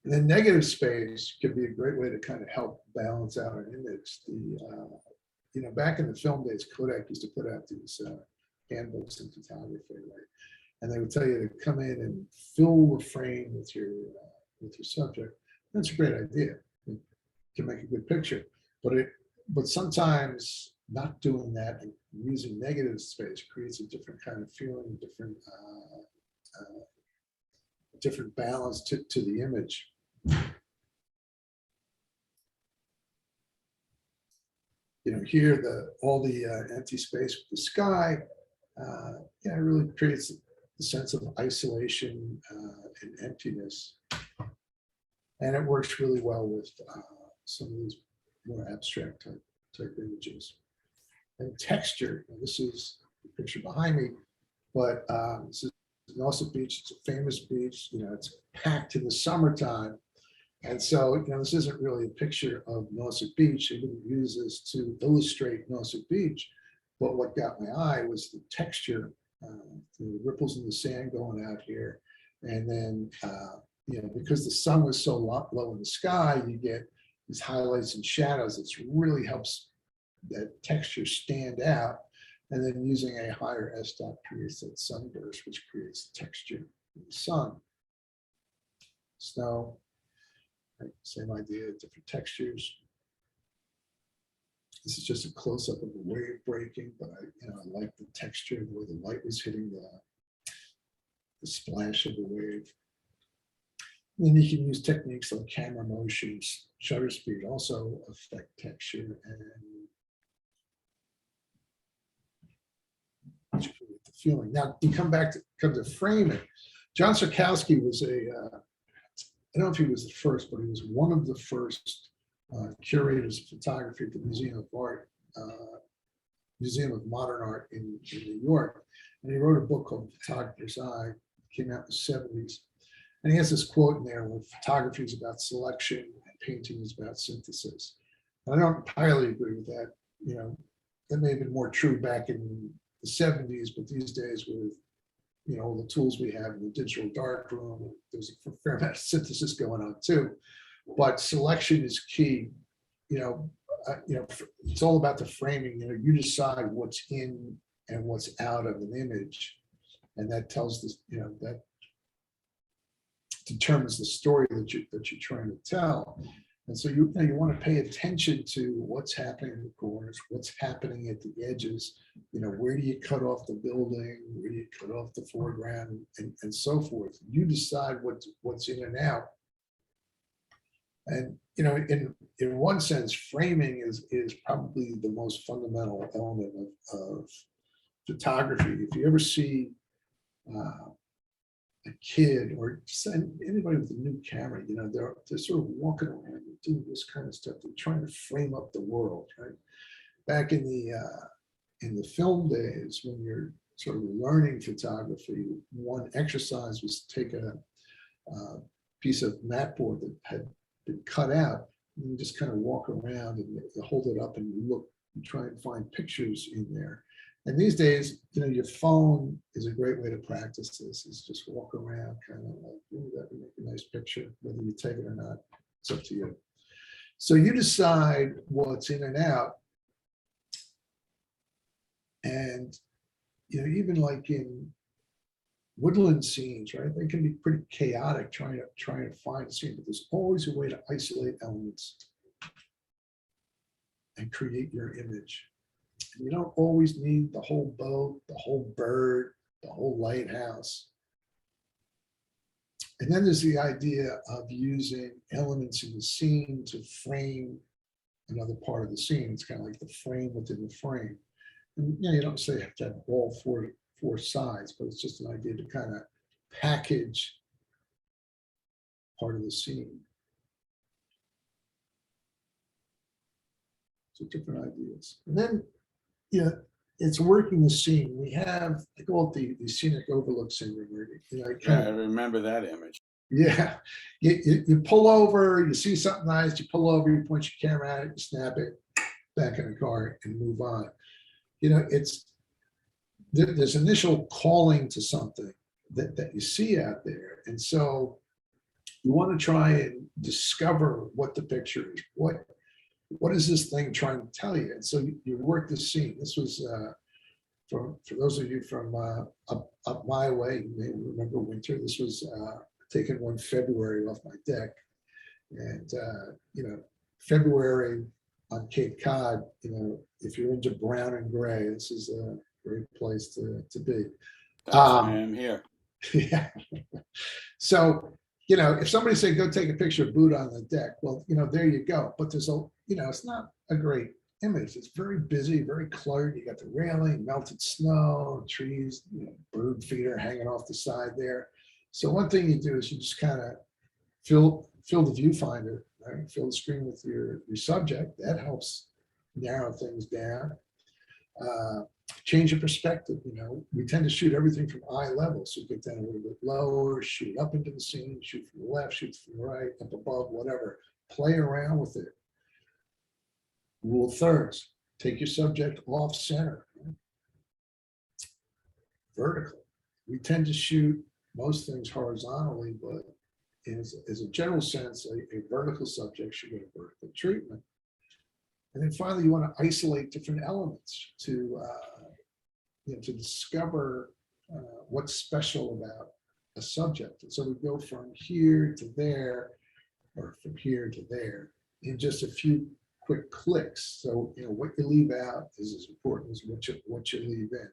And then negative space can be a great way to kind of help balance out an image. Back in the film days, Kodak used to put out these handbooks in photography, right? And they would tell you to come in and fill the frame with your subject. That's a great idea. It can make a good picture, but sometimes not doing that and using negative space creates a different kind of feeling, different balance to the image. Here all the empty space with the sky, it really creates a sense of isolation and emptiness, and it works really well with some of these more abstract type images. And texture. This is the picture behind me, but this is Nauset Beach. It's a famous beach. It's packed in the summertime. And so, this isn't really a picture of Nauset Beach. They didn't use this to illustrate Nauset Beach. But what got my eye was the texture, the ripples in the sand going out here. And then, because the sun was so low in the sky, you get these highlights and shadows. It really helps that texture stand out. And then using a higher S-dot creates that sunburst, which creates the texture of the sun. Snow. Same idea, different textures. This is just a close-up of a wave breaking, but I like the texture, the way the light was hitting the splash of the wave. And then you can use techniques like camera motions, shutter speed also affect texture and the feeling. Now you come to framing. John Sarkowski was I don't know if he was the first, but he was one of the first curators of photography at the Museum of Art, Museum of Modern Art in New York. And he wrote a book called Photographer's Eye. It came out in the 70s. And he has this quote in there where photography is about selection and painting is about synthesis. And I don't entirely agree with that. That may have been more true back in the 70s, but these days with all the tools we have in the digital darkroom, there's a fair amount of synthesis going on too. But selection is key. It's all about the framing. You decide what's in and what's out of an image, and that tells this. That determines the story that you're trying to tell. And so you want to pay attention to what's happening in the corners, what's happening at the edges. Where do you cut off the building? Where do you cut off the foreground, and so forth? You decide what's in and out. And in one sense, framing is probably the most fundamental element of photography. If you ever see a kid or just anybody with a new camera, they're sort of walking around and doing this kind of stuff. They're trying to frame up the world, right? Back in the film days, when you're sort of learning photography, one exercise was to take a piece of mat board that had been cut out. And you just kind of walk around and you hold it up and you look, you try and find pictures in there. And these days, your phone is a great way to practice this, is just walk around kind of like, ooh, that would make a nice picture, whether you take it or not, it's up to you. So you decide what's in and out. And, even like in woodland scenes, right? They can be pretty chaotic trying to find a scene, but there's always a way to isolate elements and create your image. And you don't always need the whole boat, the whole bird, the whole lighthouse. And then there's the idea of using elements in the scene to frame another part of the scene. It's kind of like the frame within the frame. And you don't say you have to have all four sides, but it's just an idea to kind of package part of the scene. So different ideas. And then, it's working the scene. We have, I call it the scenic overlook syndrome. I remember that image. Yeah, you pull over, you see something nice, you pull over, you point your camera at it, you snap it, back in the car and move on. There's initial calling to something that you see out there. And so you want to try and discover what the picture is. What is this thing trying to tell you? And so you work the scene. This was, for those of you from up my way, you may remember winter. This was taken one February off my deck. And, February on Cape Cod, if you're into brown and gray, this is a great place to be. That's why I'm here. Yeah. So, if somebody said, go take a picture of Buddha on the deck, well, there you go. But there's it's not a great image. It's very busy, very cluttered. You got the railing, melted snow, trees, bird feeder hanging off the side there. So one thing you do is you just kind of fill the viewfinder, right? Fill the screen with your subject. That helps narrow things down. Change your perspective. We tend to shoot everything from eye level, so get down a little bit lower, shoot up into the scene, shoot from the left, shoot from the right, up above, whatever. Play around with it. Rule of thirds: take your subject off center, right? Vertical. We tend to shoot most things horizontally, but as a general sense, a vertical subject should get a vertical treatment. And then finally, you want to isolate different elements to discover what's special about a subject. And so we go from here to there, or from here to there, in just a few quick clicks. So what you leave out is as important as what you leave in.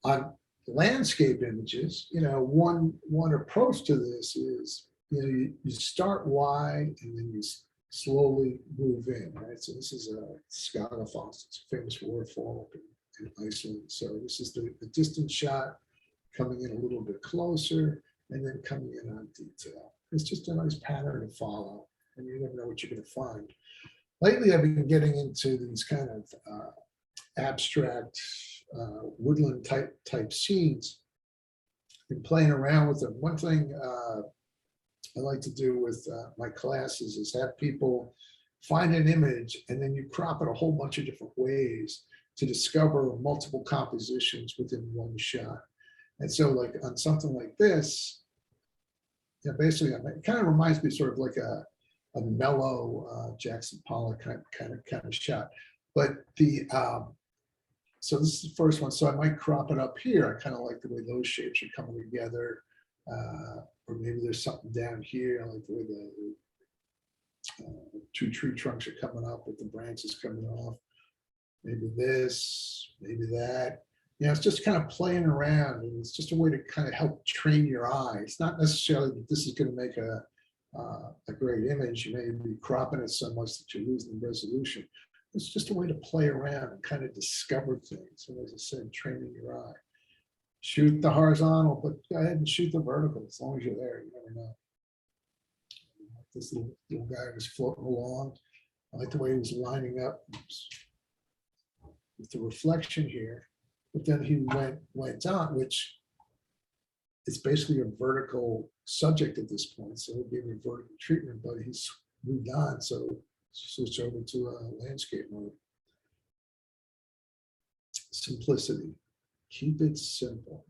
On landscape images, one approach to this is you start wide and then you slowly move in, right? So this is a Skagafoss. It's a famous waterfall in Iceland. So this is the distance shot, coming in a little bit closer and then coming in on detail. It's just a nice pattern to follow, and you never know what you're going to find. Lately, I've been getting into these kind of abstract woodland type scenes and playing around with them. One thing I like to do with my classes is have people find an image and then you crop it a whole bunch of different ways to discover multiple compositions within one shot. And so like on something like this, basically it kind of reminds me sort of like a mellow Jackson Pollock kind of shot. But so this is the first one. So I might crop it up here. I kind of like the way those shapes are coming together. Or maybe there's something down here, I like the way the two tree trunks are coming up with the branches coming off. Maybe this, maybe that. It's just kind of playing around, and it's just a way to kind of help train your eye. It's not necessarily that this is going to make a great image. You may be cropping it so much that you're losing the resolution. It's just a way to play around and kind of discover things. And as I said, training your eye. Shoot the horizontal, but go ahead and shoot the vertical as long as you're there. You never know. This little guy was floating along. I like the way he was lining up with the reflection here. But then he went on, which it's basically a vertical subject at this point, so we'll give him a vertical treatment, but he's moved on, so switch over to a landscape mode. Simplicity, keep it simple.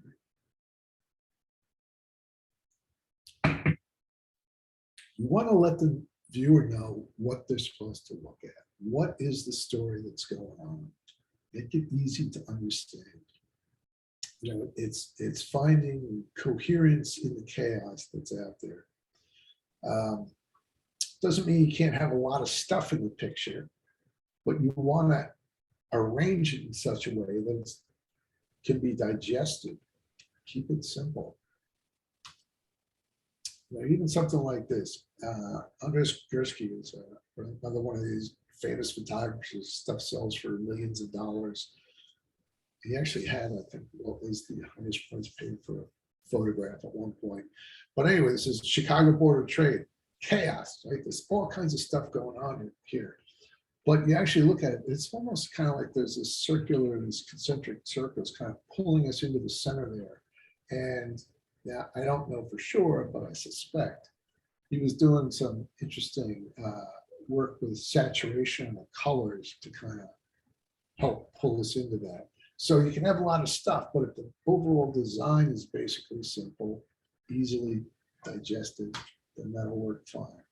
You want to let the viewer know what they're supposed to look at. What is the story that's going on? Make it easy to understand. You know, it's finding coherence in the chaos that's out there. Doesn't mean you can't have a lot of stuff in the picture, but you want to arrange it in such a way that it can be digested. Keep it simple. You know, even something like this. Andres Gursky is another one of these famous photographers. Stuff sells for millions of dollars. He actually had, I think, what was the highest price paid for a photograph at one point. But anyway, this is Chicago Board of Trade. Chaos, right? There's all kinds of stuff going on here. But you actually look at it, it's almost kind of like there's this circular, these concentric circles kind of pulling us into the center there. And yeah, I don't know for sure, but I suspect he was doing some interesting work with saturation and colors to kind of help pull us into that. So you can have a lot of stuff, but if the overall design is basically simple, easily digested, then that'll work fine.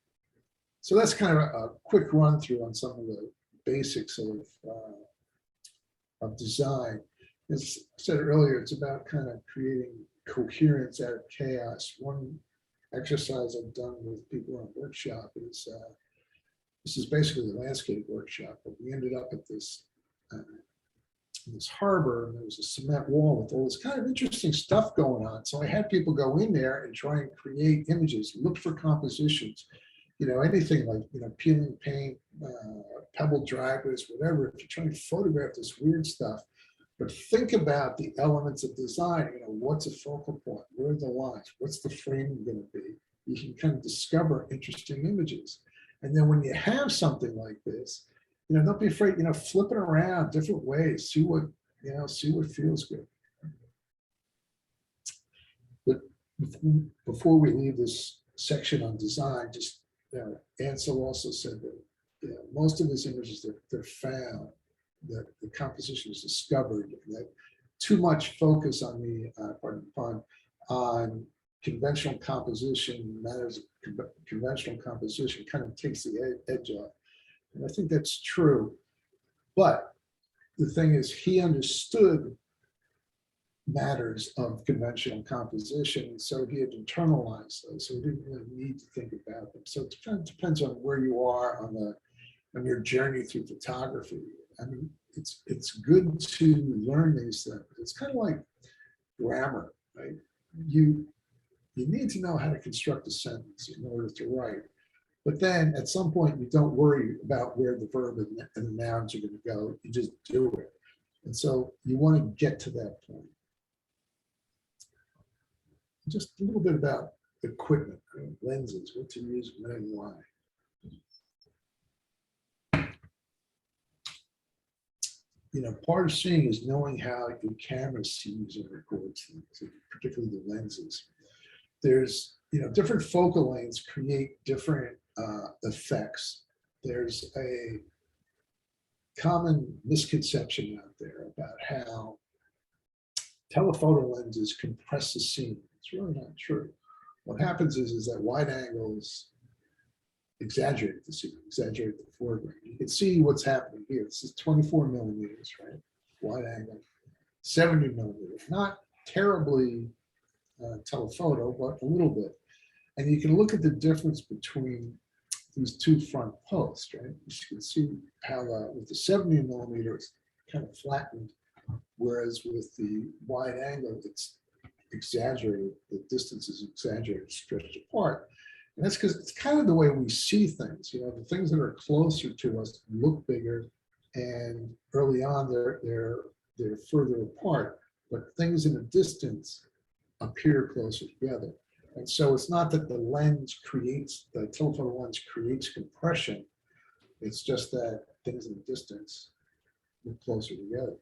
So that's kind of a quick run through on some of the basics of design. As I said earlier, it's about kind of creating coherence out of chaos. One exercise I've done with people in a workshop is, this is basically the landscape workshop, but we ended up at this harbor, and there was a cement wall with all this kind of interesting stuff going on. So I had people go in there and try and create images, look for compositions, you know, anything like, you know, peeling paint, pebble drivers, whatever. If you're trying to photograph this weird stuff, but think about the elements of design, you know, what's a focal point? Where are the lines? What's the framing going to be? You can kind of discover interesting images. And then when you have something like this, you know, don't be afraid, you know, flip it around different ways, see what, you know, see what feels good. But before we leave this section on design, just, you know, Ansel also said that, you know, most of his images, they're found, that the composition is discovered, that too much focus on the, pardon the pun, on conventional composition, matters of conventional composition kind of takes the edge off. And I think that's true. But the thing is, he understood matters of conventional composition, so he had internalized those, so he didn't really need to think about them. So it kind of depends on where you are on your journey through photography. I mean, it's good to learn these things. It's kind of like grammar, right? You need to know how to construct a sentence in order to write. But then at some point, you don't worry about where the verb and the nouns are going to go. You just do it. And so you want to get to that point. Just a little bit about equipment, right? Lenses, what to use, when and why. You know, part of seeing is knowing how your camera sees and records things, particularly the lenses. There's, you know, different focal lengths create different effects. There's a common misconception out there about how telephoto lenses compress the scene. It's really not true. What happens is that wide angles exaggerate the scene, exaggerate the foreground. You can see what's happening here. This is 24 millimeters, right? Wide angle, 70 millimeters, not terribly telephoto, but a little bit. And you can look at the difference between these two front posts, right? You can see how with the 70 millimeter, it's kind of flattened, whereas with the wide angle, it's exaggerated. The distance is exaggerated, stretched apart. And that's because it's kind of the way we see things. You know, the things that are closer to us look bigger, and early on they're further apart. But things in a distance appear closer together. And so it's not that the telephoto lens creates compression. It's just that things in the distance look closer together.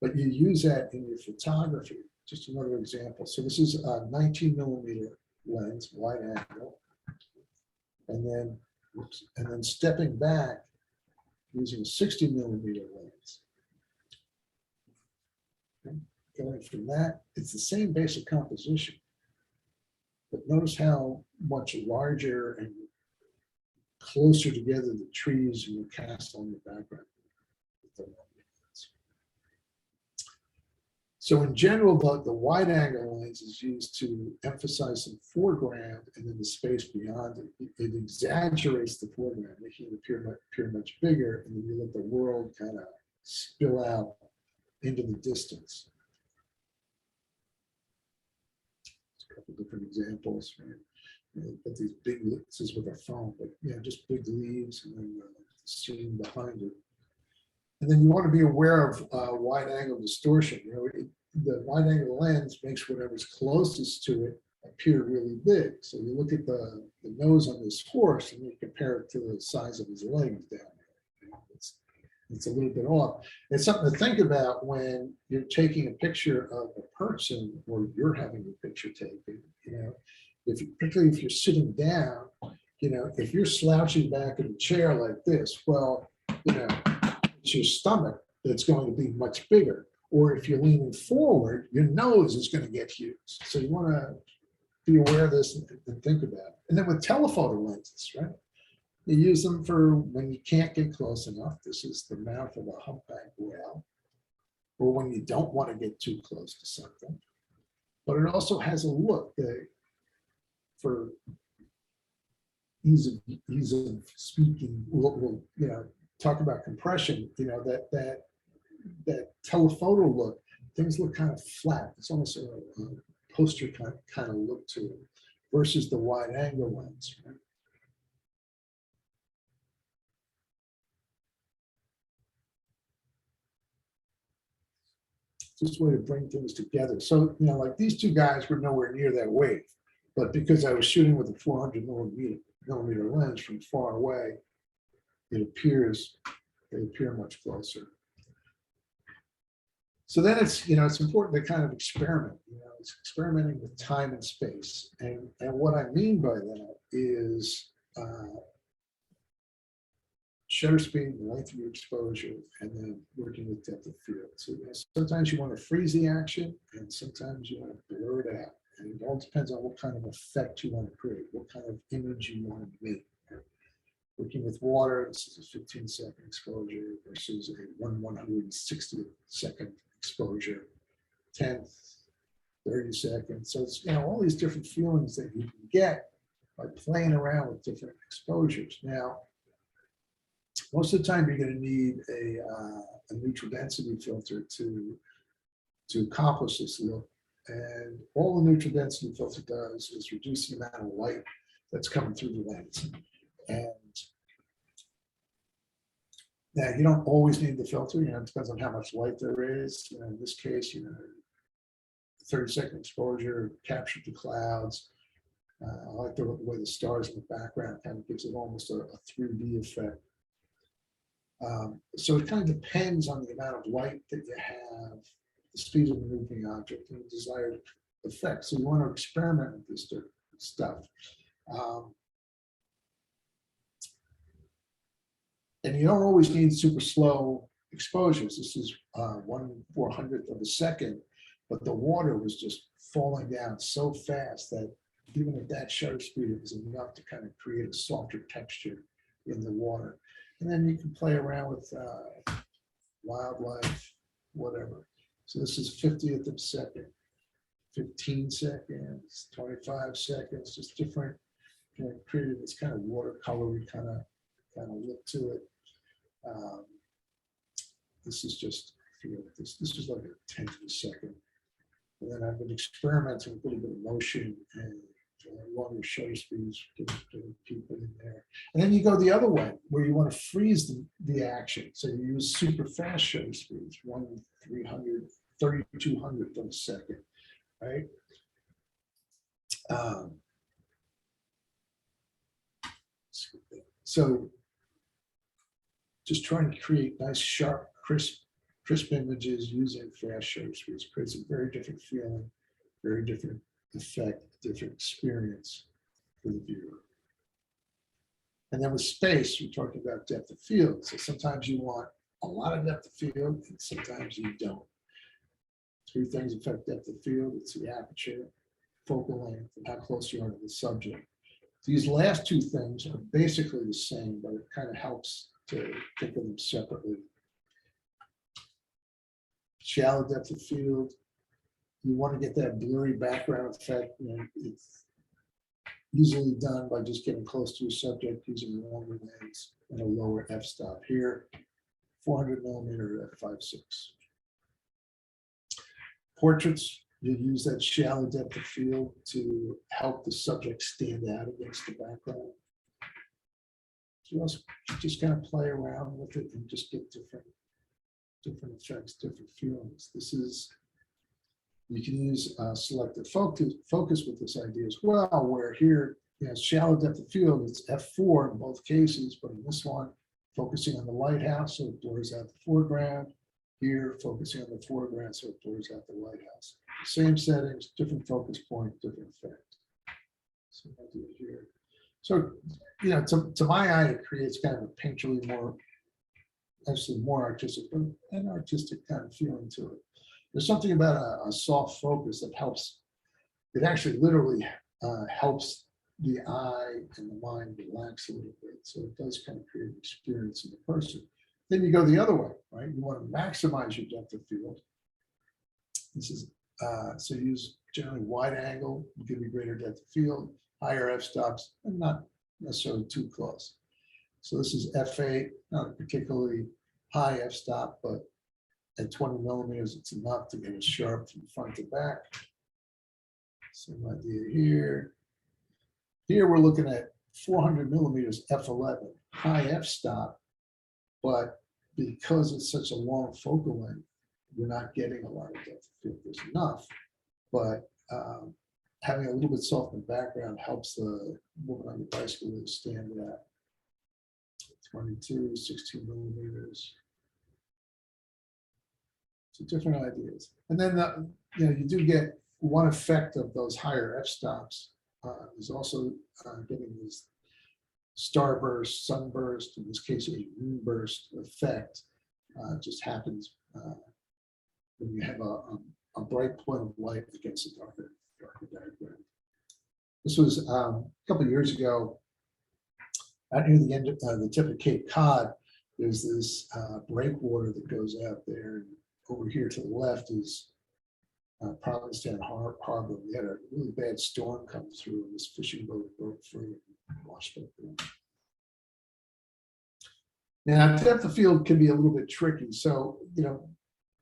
But you use that in your photography. just another example. So this is a 19 millimeter lens, wide angle. And then, whoops, and then stepping back using a 60 millimeter lens. Okay, going from that, it's the same basic composition. But notice how much larger and closer together the trees and the castle in the background. So in general, the wide angle lens is used to emphasize the foreground, and then the space beyond it. It exaggerates the foreground, making it appear much bigger, and then you let the world kind of spill out into the distance. A couple different examples, right? But these big, this is with a phone, but yeah, just big leaves and then the scene behind it. And then you want to be aware of wide angle distortion. You know, the wide angle lens makes whatever's closest to it appear really big. So you look at the nose on this horse and you compare it to the size of his legs down there. You know, it's a little bit off. It's something to think about when you're taking a picture of a person or you're having a picture taken. You know, particularly if you're sitting down, you know, if you're slouching back in a chair like this, well, you know, it's your stomach that's going to be much bigger. Or if you're leaning forward, your nose is going to get huge. So you want to be aware of this and think about it. And then with telephoto lenses, right? You use them for when you can't get close enough. This is the mouth of a humpback whale. Or when you don't want to get too close to something. But it also has a look that, for ease of speaking, we'll you know, talk about compression, you know, that telephoto look, things look kind of flat. It's almost a poster kind of look to it versus the wide angle lens, right? Just a way to bring things together. So, you know, like these two guys were nowhere near that wave, but because I was shooting with a 400 millimeter lens from far away, they appear much closer. So then it's, you know, it's important to kind of experiment. You know, it's experimenting with time and space. And what I mean by that is shutter speed, the length of your exposure, and then working with depth of field. So you know, sometimes you want to freeze the action, and sometimes you want to blur it out. And it all depends on what kind of effect you want to create, what kind of image you want to make. Working with water, this is a 15-second exposure versus a 1/160th second exposure, 10th, 30 seconds. So it's, you know, all these different feelings that you can get by playing around with different exposures. Now, most of the time you're going to need a neutral density filter to accomplish this look. And all the neutral density filter does is reduce the amount of light that's coming through the lens. And now you don't always need the filter, you know, it depends on how much light there is. You know, in this case, you know, 30-second exposure, captured the clouds. I like the way the stars in the background kind of gives it almost a 3D effect. So it kind of depends on the amount of light that you have, the speed of the moving object, and the desired effect. So you want to experiment with this stuff. And you don't always need super slow exposures. This is 1/400th of a second, but the water was just falling down so fast that even at that shutter speed, it was enough to kind of create a softer texture in the water. And then you can play around with wildlife, whatever. So this is 50th of a second, 15 seconds, 25 seconds, just different, you know, created this kind of watercolory kind of look to it. This is just, this is like a 10th of a second. And then I've been experimenting with a little bit of motion and longer shutter speeds, getting people in there. And then you go the other way, where you want to freeze the action. So you use super fast shutter speeds, 1/3200th of a second, right? So just trying to create nice, sharp, crisp crisp images using fast shutter speeds creates a very different feeling, very different effect, different experience for the viewer. And then with space, we're talking about depth of field. So sometimes you want a lot of depth of field and sometimes you don't. Three things affect depth of field. It's the aperture, focal length, and how close you are to the subject. These last two things are basically the same, but it kind of helps to think of them separately. Shallow depth of field, you want to get that blurry background effect. You know, it's easily done by just getting close to a subject using a longer lens and a lower f-stop. Here, 400 millimeter f5.6. Portraits, you use that shallow depth of field to help the subject stand out against the background. So you also just kind of play around with it and just get different effects, different feelings. This is, you can use selective focus with this idea as well, where here, you know, shallow depth of field, it's f4 in both cases, but in this one, focusing on the lighthouse, so it blurs out the foreground. Here, focusing on the foreground, so it blurs out the lighthouse. Same settings, different focus point, different effect. So I'll do it here. So, you know, to my eye, it creates kind of a painterly, more, actually more artistic, but an artistic kind of feeling to it. There's something about a soft focus that helps. It actually literally helps the eye and the mind relax a little bit. So it does kind of create an experience in the person. Then you go the other way, right? You want to maximize your depth of field. This is, so use generally wide angle, will give you greater depth of field, higher f-stops, and not necessarily too close. So this is f8, not a particularly high f-stop, but at 20 millimeters, it's enough to get it sharp from front to back. Same idea here. Here we're looking at 400 millimeters f11, high f-stop, but because it's such a long focal length, you're not getting a lot of depth of field. There's enough, but having a little bit softer background helps the woman on the bicycle to stand at 22, 16 millimeters. So different ideas. And then, you know, you do get one effect of those higher f-stops is also getting this starburst, sunburst, in this case, a moonburst effect. Just happens when you have a bright point of light against a darker background. This was a couple of years ago, out near the end of the tip of Cape Cod. There's this breakwater that goes out there. Over here to the left is Provincetown Harbor. We had a really bad storm come through, and this fishing boat broke free and washed up there. Now, depth of field can be a little bit tricky. So, you know,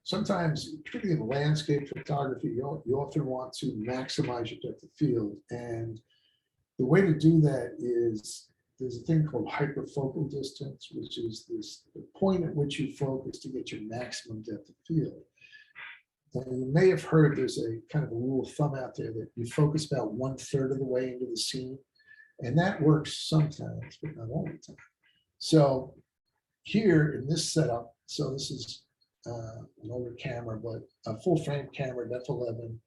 sometimes, particularly in landscape photography, you often want to maximize your depth of field. And the way to do that is there's a thing called hyperfocal distance, which is the point at which you focus to get your maximum depth of field. And you may have heard there's a kind of a rule of thumb out there that you focus about 1/3 of the way into the scene. And that works sometimes, but not all the time. So here in this setup, so this is an older camera, but a full frame camera, f11,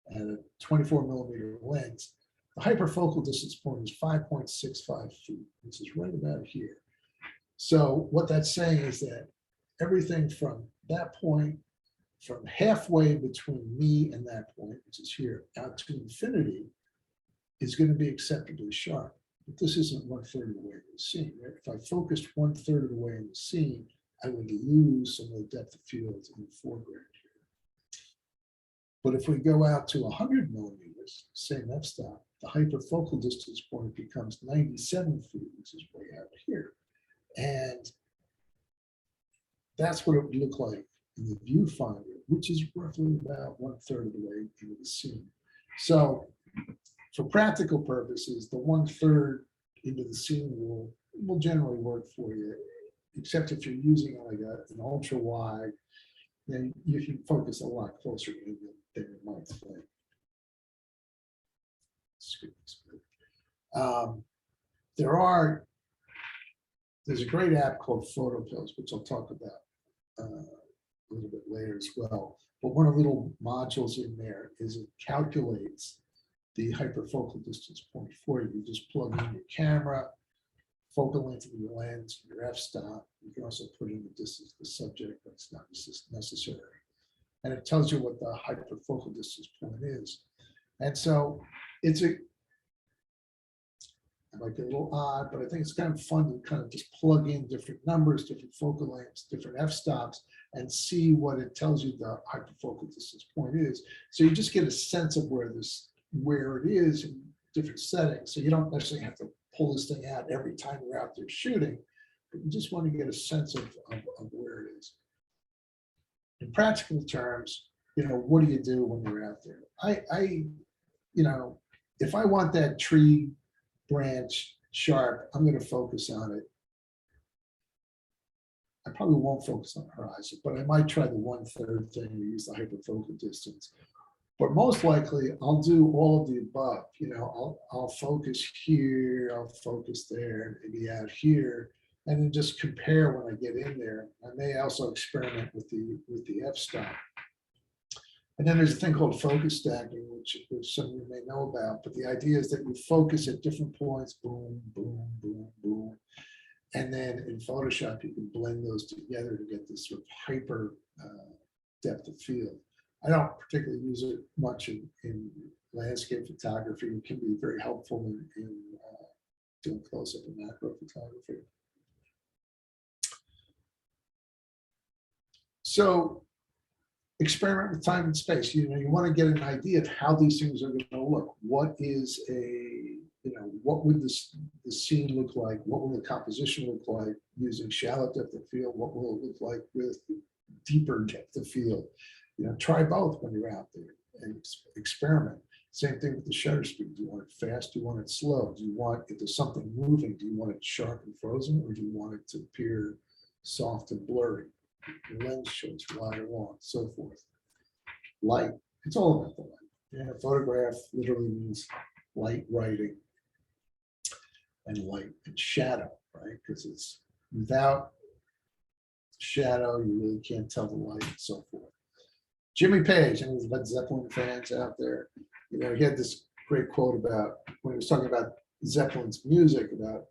and a 24 millimeter lens. The hyperfocal distance point is 5.65 feet, which is right about here. So what that's saying is that everything from that point, from halfway between me and that point, which is here, out to infinity, is going to be acceptably sharp. But this isn't 1/3 of the way in the scene, right? If I focused 1/3 of the way in the scene, I would lose some of the depth of field in the foreground here. But if we go out to 100 millimeters, same f-stop, the hyperfocal distance point becomes 97 feet, which is way out here. And that's what it would look like in the viewfinder, which is roughly about 1/3 of the way into the scene. So for practical purposes, the 1/3 into the scene will generally work for you, except if you're using like an ultra wide, then you can focus a lot closer in than you might think. There's a great app called PhotoPills, which I'll talk about a little bit later as well. But one of the little modules in there is it calculates the hyperfocal distance point for you. You just plug in your camera, focal length of your lens, your f-stop. You can also put in the distance of the subject, but it's not necessary. And it tells you what the hyperfocal distance point is. And so it might be a little odd, but I think it's kind of fun to kind of just plug in different numbers, different focal lengths, different f-stops, and see what it tells you the hyperfocal distance point is. So you just get a sense of where it is in different settings. So you don't necessarily have to pull this thing out every time you're out there shooting, but you just want to get a sense of where it is. In practical terms, what do you do when you're out there? If I want that tree branch sharp, I'm going to focus on it. I probably won't focus on the horizon, but I might try the 1/3 thing and use the hyperfocal distance. But most likely, I'll do all of the above. I'll focus here, I'll focus there, maybe out here, and then just compare when I get in there. I may also experiment with the f-stop. And then there's a thing called focus stacking, which some of you may know about. But the idea is that you focus at different points, boom, boom, boom, boom. And then in Photoshop, you can blend those together to get this sort of hyper depth of field. I don't particularly use it much in landscape photography. It can be very helpful in doing close-up and macro photography. So experiment with time and space. You want to get an idea of how these things are going to look. What would the scene look like? What will the composition look like using shallow depth of field? What will it look like with deeper depth of field? Try both when you're out there and experiment. Same thing with the shutter speed. Do you want it fast? Do you want it slow? Do you want, if there's something moving, do you want it sharp and frozen, or do you want it to appear soft and blurry? The lens choice, wide or long, so forth. Light, it's all about the light. And a photograph literally means light writing and light and shadow, right? Because it's without shadow, you really can't tell the light and so forth. Jimmy Page, and there's Led Zeppelin fans out there, he had this great quote about when he was talking about Zeppelin's music, about,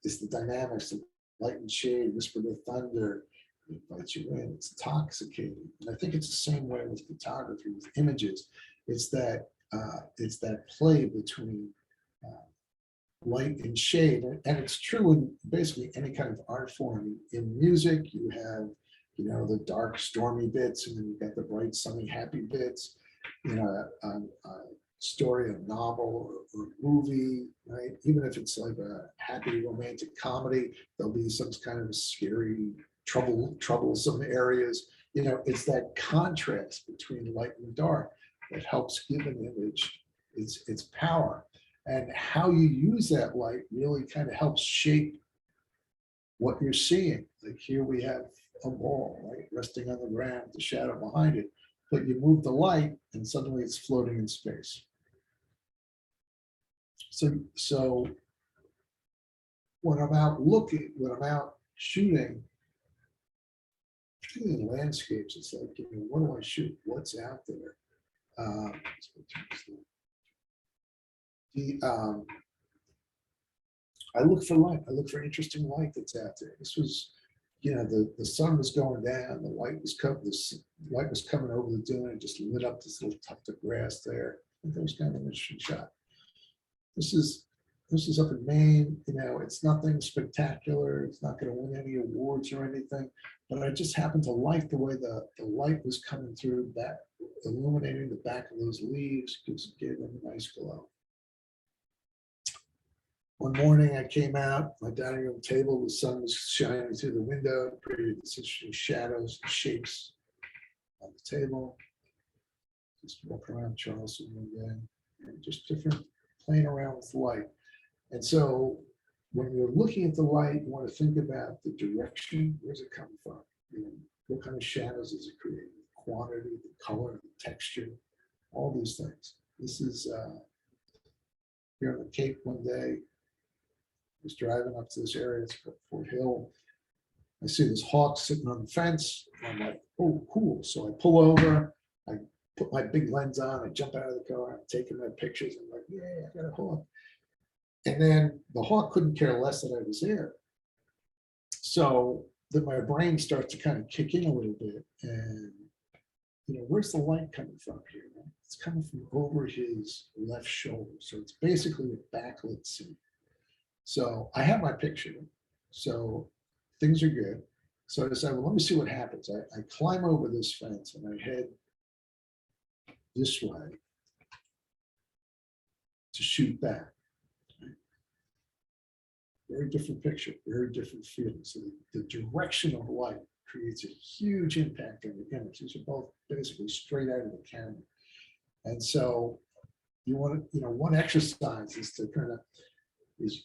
it's the dynamics of light and shade, whisper to thunder, it invites you in, it's intoxicating. And I think it's the same way with photography, with images. It's that play between light and shade. And it's true in basically any kind of art form. In music, you have the dark, stormy bits, and then you've got the bright, sunny, happy bits. A story, a novel, or a movie, right? Even if it's like a happy romantic comedy, there'll be some kind of scary, troublesome areas. It's that contrast between light and dark that helps give an image its power. And how you use that light really kind of helps shape what you're seeing. Like here we have a ball, right, resting on the ground, the shadow behind it, but you move the light and suddenly it's floating in space. So when I'm out looking, when I'm out shooting, particularly in landscapes, it's like, what do I shoot? What's out there? I look for light. I look for interesting light that's out there. This was, the sun was going down. The light was coming over the dune and just lit up this little tuft of grass there. I think that was kind of an interesting shot. This is up in Maine. It's nothing spectacular. It's not going to win any awards or anything. But I just happened to like the way the light was coming through, that illuminating the back of those leaves, gave them a nice glow. One morning I came out, my dining room table, the sun was shining through the window, created these interesting shadows and shapes on the table. Just walking around Charleston one day, and just different, playing around with light. And so when you're looking at the light, you want to think about the direction, where's it coming from? What kind of shadows is it creating? The quantity, the color, the texture, all these things. This is here on the Cape one day. I was driving up to this area, it's called Fort Hill, I see this hawk sitting on the fence. And I'm like, oh, cool. So I pull over, I put my big lens on, I jump out of the car, I'm taking my pictures. I'm like, yeah, I got a hawk. And then the hawk couldn't care less that I was there. So then my brain starts to kind of kick in a little bit. And, where's the light coming from here? It's coming from over his left shoulder. So it's basically a backlit scene. So I have my picture. So things are good. So I decided, well, let me see what happens. I climb over this fence and I head this way to shoot back. Very different picture, very different feeling. So the direction of light creates a huge impact on the image. These are both basically straight out of the camera. And so you want to, one exercise is to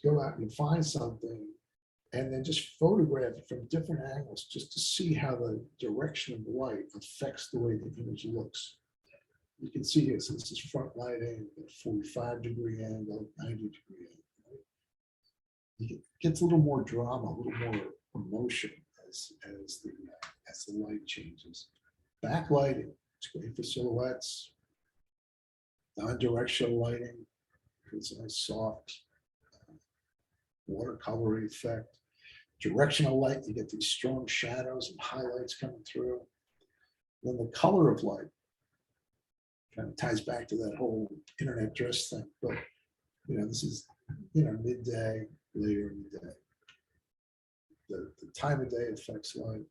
go out and find something and then just photograph it from different angles just to see how the direction of the light affects the way the image looks. You can see here, so this is front lighting, 45-degree angle, 90-degree angle. It gets a little more drama, a little more emotion as the light changes. Backlighting, it's great for silhouettes. Non-directional lighting, it's a nice soft watercolor effect. Directional light, you get these strong shadows and highlights coming through. Then the color of light kind of ties back to that whole internet dress thing. But this is midday, later in the day. The time of day affects light.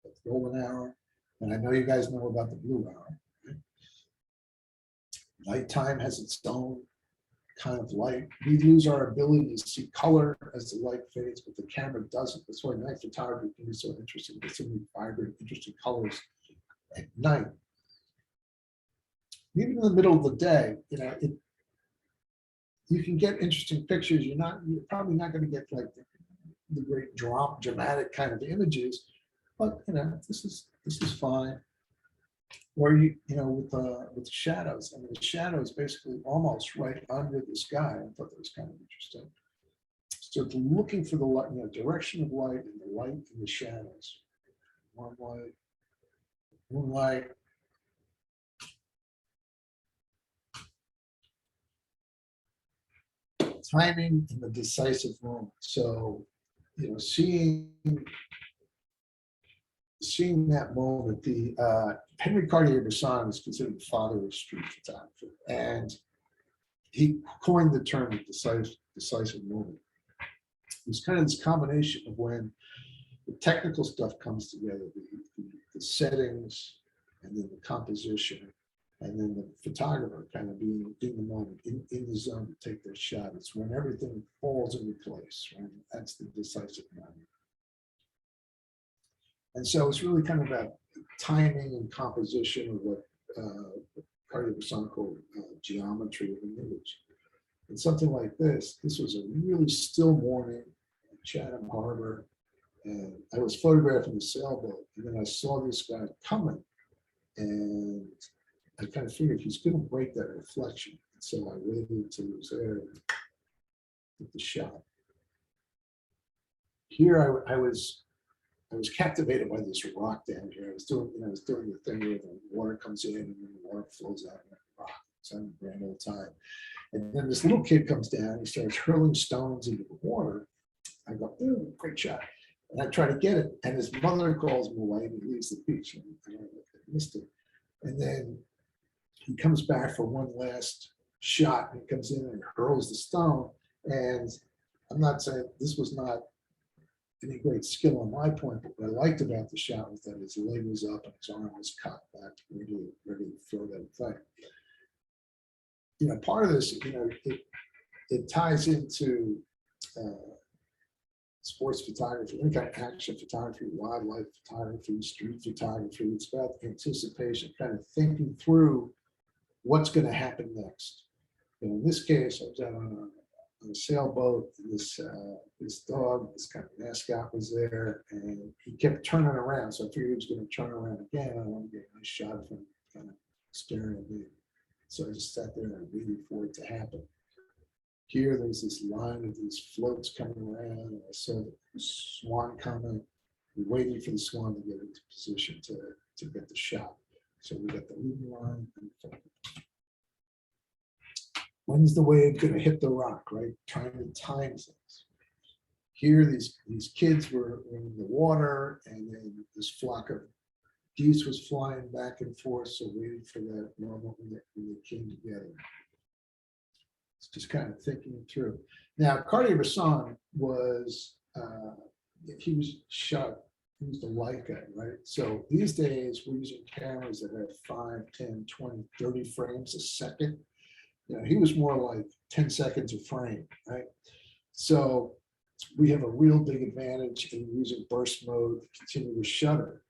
The golden hour, and I know you guys know about the blue hour. Right? Nighttime has its own kind of light. We lose our ability to see color as the light fades, but the camera doesn't. That's why night photography can be so interesting. There's so many vibrant, interesting colors at night. Even in the middle of the day, you can get interesting pictures. You're probably not going to get like the great dramatic kind of images, but this is fine. Or with the shadows. I mean, the shadows basically almost right under the sky. I thought that was kind of interesting. So it's looking for the light, direction of light and the light and the shadows. Warm light, moonlight. Timing and the decisive moment. So, seeing that moment, the Henry Cartier-Bresson is considered the father of street photography, and he coined the term decisive moment. It's kind of this combination of when the technical stuff comes together, the settings, and then the composition, and then the photographer kind of being in the moment, in the zone to take their shot. It's when everything falls into place, right? That's the decisive moment. And so it's really kind of about timing and composition of what Cartier-Bresson called geometry of an image. And something like this was a really still morning in Chatham Harbor, and I was photographing the sailboat, and then I saw this guy coming, and I kind of figured he's going to break that reflection. And so I waited until he was there and took the shot. Here I was captivated by this rock down here. I was doing the thing where the water comes in and then the water flows out of the rock. It's having a grand old time. And then this little kid comes down, he starts hurling stones into the water. I go, ooh, great shot. And I try to get it. And his mother calls me away and he leaves the beach. And I missed it. And then he comes back for one last shot and he comes in and hurls the stone. And I'm not saying this was not any great skill on my point, but what I liked about the shot was that his leg was up and his arm was cut back, ready to throw that thing. Part of this, it ties into sports photography, any kind of action photography, wildlife photography, street photography. It's about anticipation, kind of thinking through what's going to happen next. In this case, I was out on a sailboat, and this dog, this kind of mascot was there, and he kept turning around. So I figured he was going to turn around again. I want to get a nice shot of him kind of staring at me. So I just sat there and waited for it to happen. Here, there's this line of these floats coming around, and I saw the swan coming. We're waiting for the swan to get into position to get the shot. So we got the leading line. When's the wave gonna hit the rock, right? Trying to time things. Here, these kids were in the water, and then this flock of geese was flying back and forth, so waiting for that moment when they came together. It's just kind of thinking it through. Now, Cartier-Bresson was, he was shot, he was the light guy, right? So these days, we're using cameras that have 5, 10, 20, 30 frames a second. You know, he was more like 10 seconds a frame, right? So we have a real big advantage in using burst mode, continuous shutter.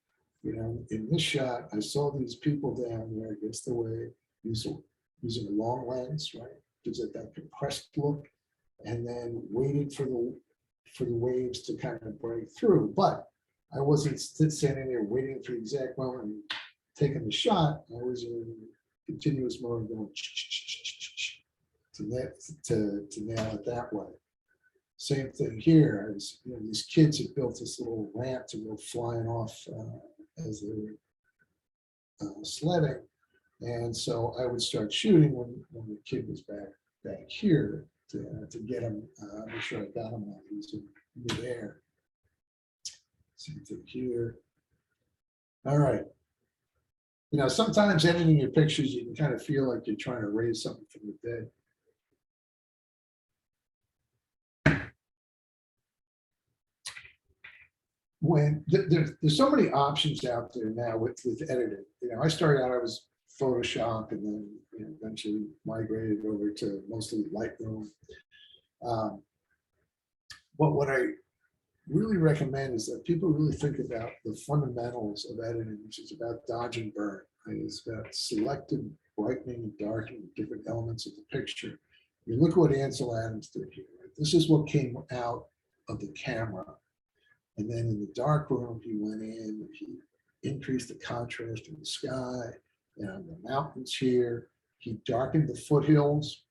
You know, in this shot, I saw these people down there against the wave, using a long lens, right? Gives it that compressed look, and then waited for the waves to kind of break through. But I wasn't standing there waiting for the exact moment and taking the shot. I was in continuous mode going to nail it that way. Same thing here. As you know, these kids had built this little ramp to go flying off as they were sledding, and so I would start shooting when the kid was back here to get him. Make sure I got him while he was in midair. Same thing here. All right. You know, sometimes editing your pictures, you can kind of feel like you're trying to raise something from the dead. When there's so many options out there now with editing. You know, I started out, I was Photoshop, and then eventually migrated over to mostly Lightroom. But what I really recommend is that people really think about the fundamentals of editing, which is about dodge and burn. Right? It's about selective brightening and darkening different elements of the picture. You look what Ansel Adams did here. Right? This is what came out of the camera. And then in the dark room, he went in and he increased the contrast in the sky and the mountains here. He darkened the foothills,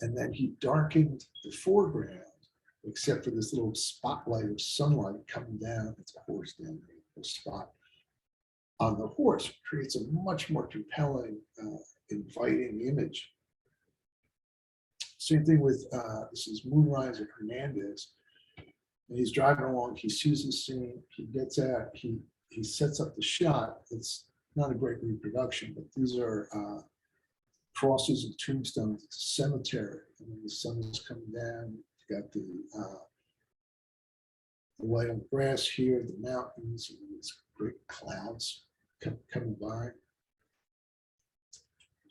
and then he darkened the foreground, except for this little spotlight of sunlight coming down. It's a horse down there, a spot on the horse. It creates a much more compelling, inviting image. Same thing with, this is Moonrise at Hernandez. And he's driving along, he sees the scene, he gets out, he sets up the shot. It's not a great reproduction, but these are crosses and tombstones. It's a cemetery, and then the sun is coming down. You've got the white on grass here, the mountains, and these great clouds coming by.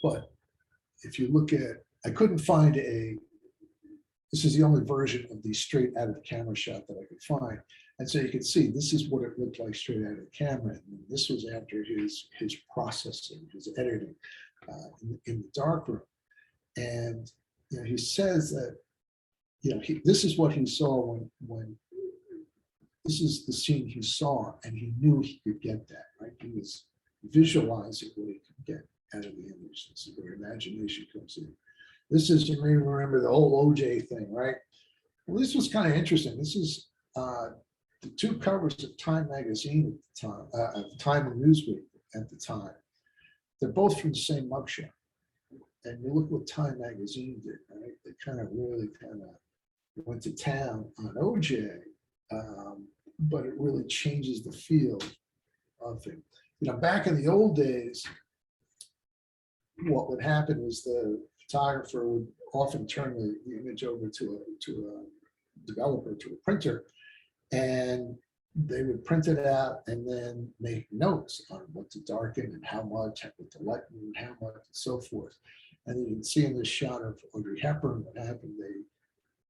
But if you look at, I couldn't find this is the only version of the straight out of the camera shot that I could find. And so you can see, this is what it looked like straight out of the camera. And this was after his processing, his editing in the darkroom. And you know, he says that, you know, this is what he saw when this is the scene he saw, and he knew he could get that, right? He was visualizing what he could get out of the image. This is where imagination comes in. This is, you may remember the whole OJ thing, right? Well, this was kind of interesting. This is the two covers of Time magazine at the time, Time and Newsweek at the time. They're both from the same mugshot. And you look what Time magazine did, right? They kind of really went to town on OJ, but it really changes the feel of it. You know, back in the old days, what would happen is the photographer would often turn the image over to a developer, to a printer, and they would print it out and then make notes on what to darken and how much, what to lighten and how much, and so forth. And you can see in this shot of Audrey Hepburn what happened.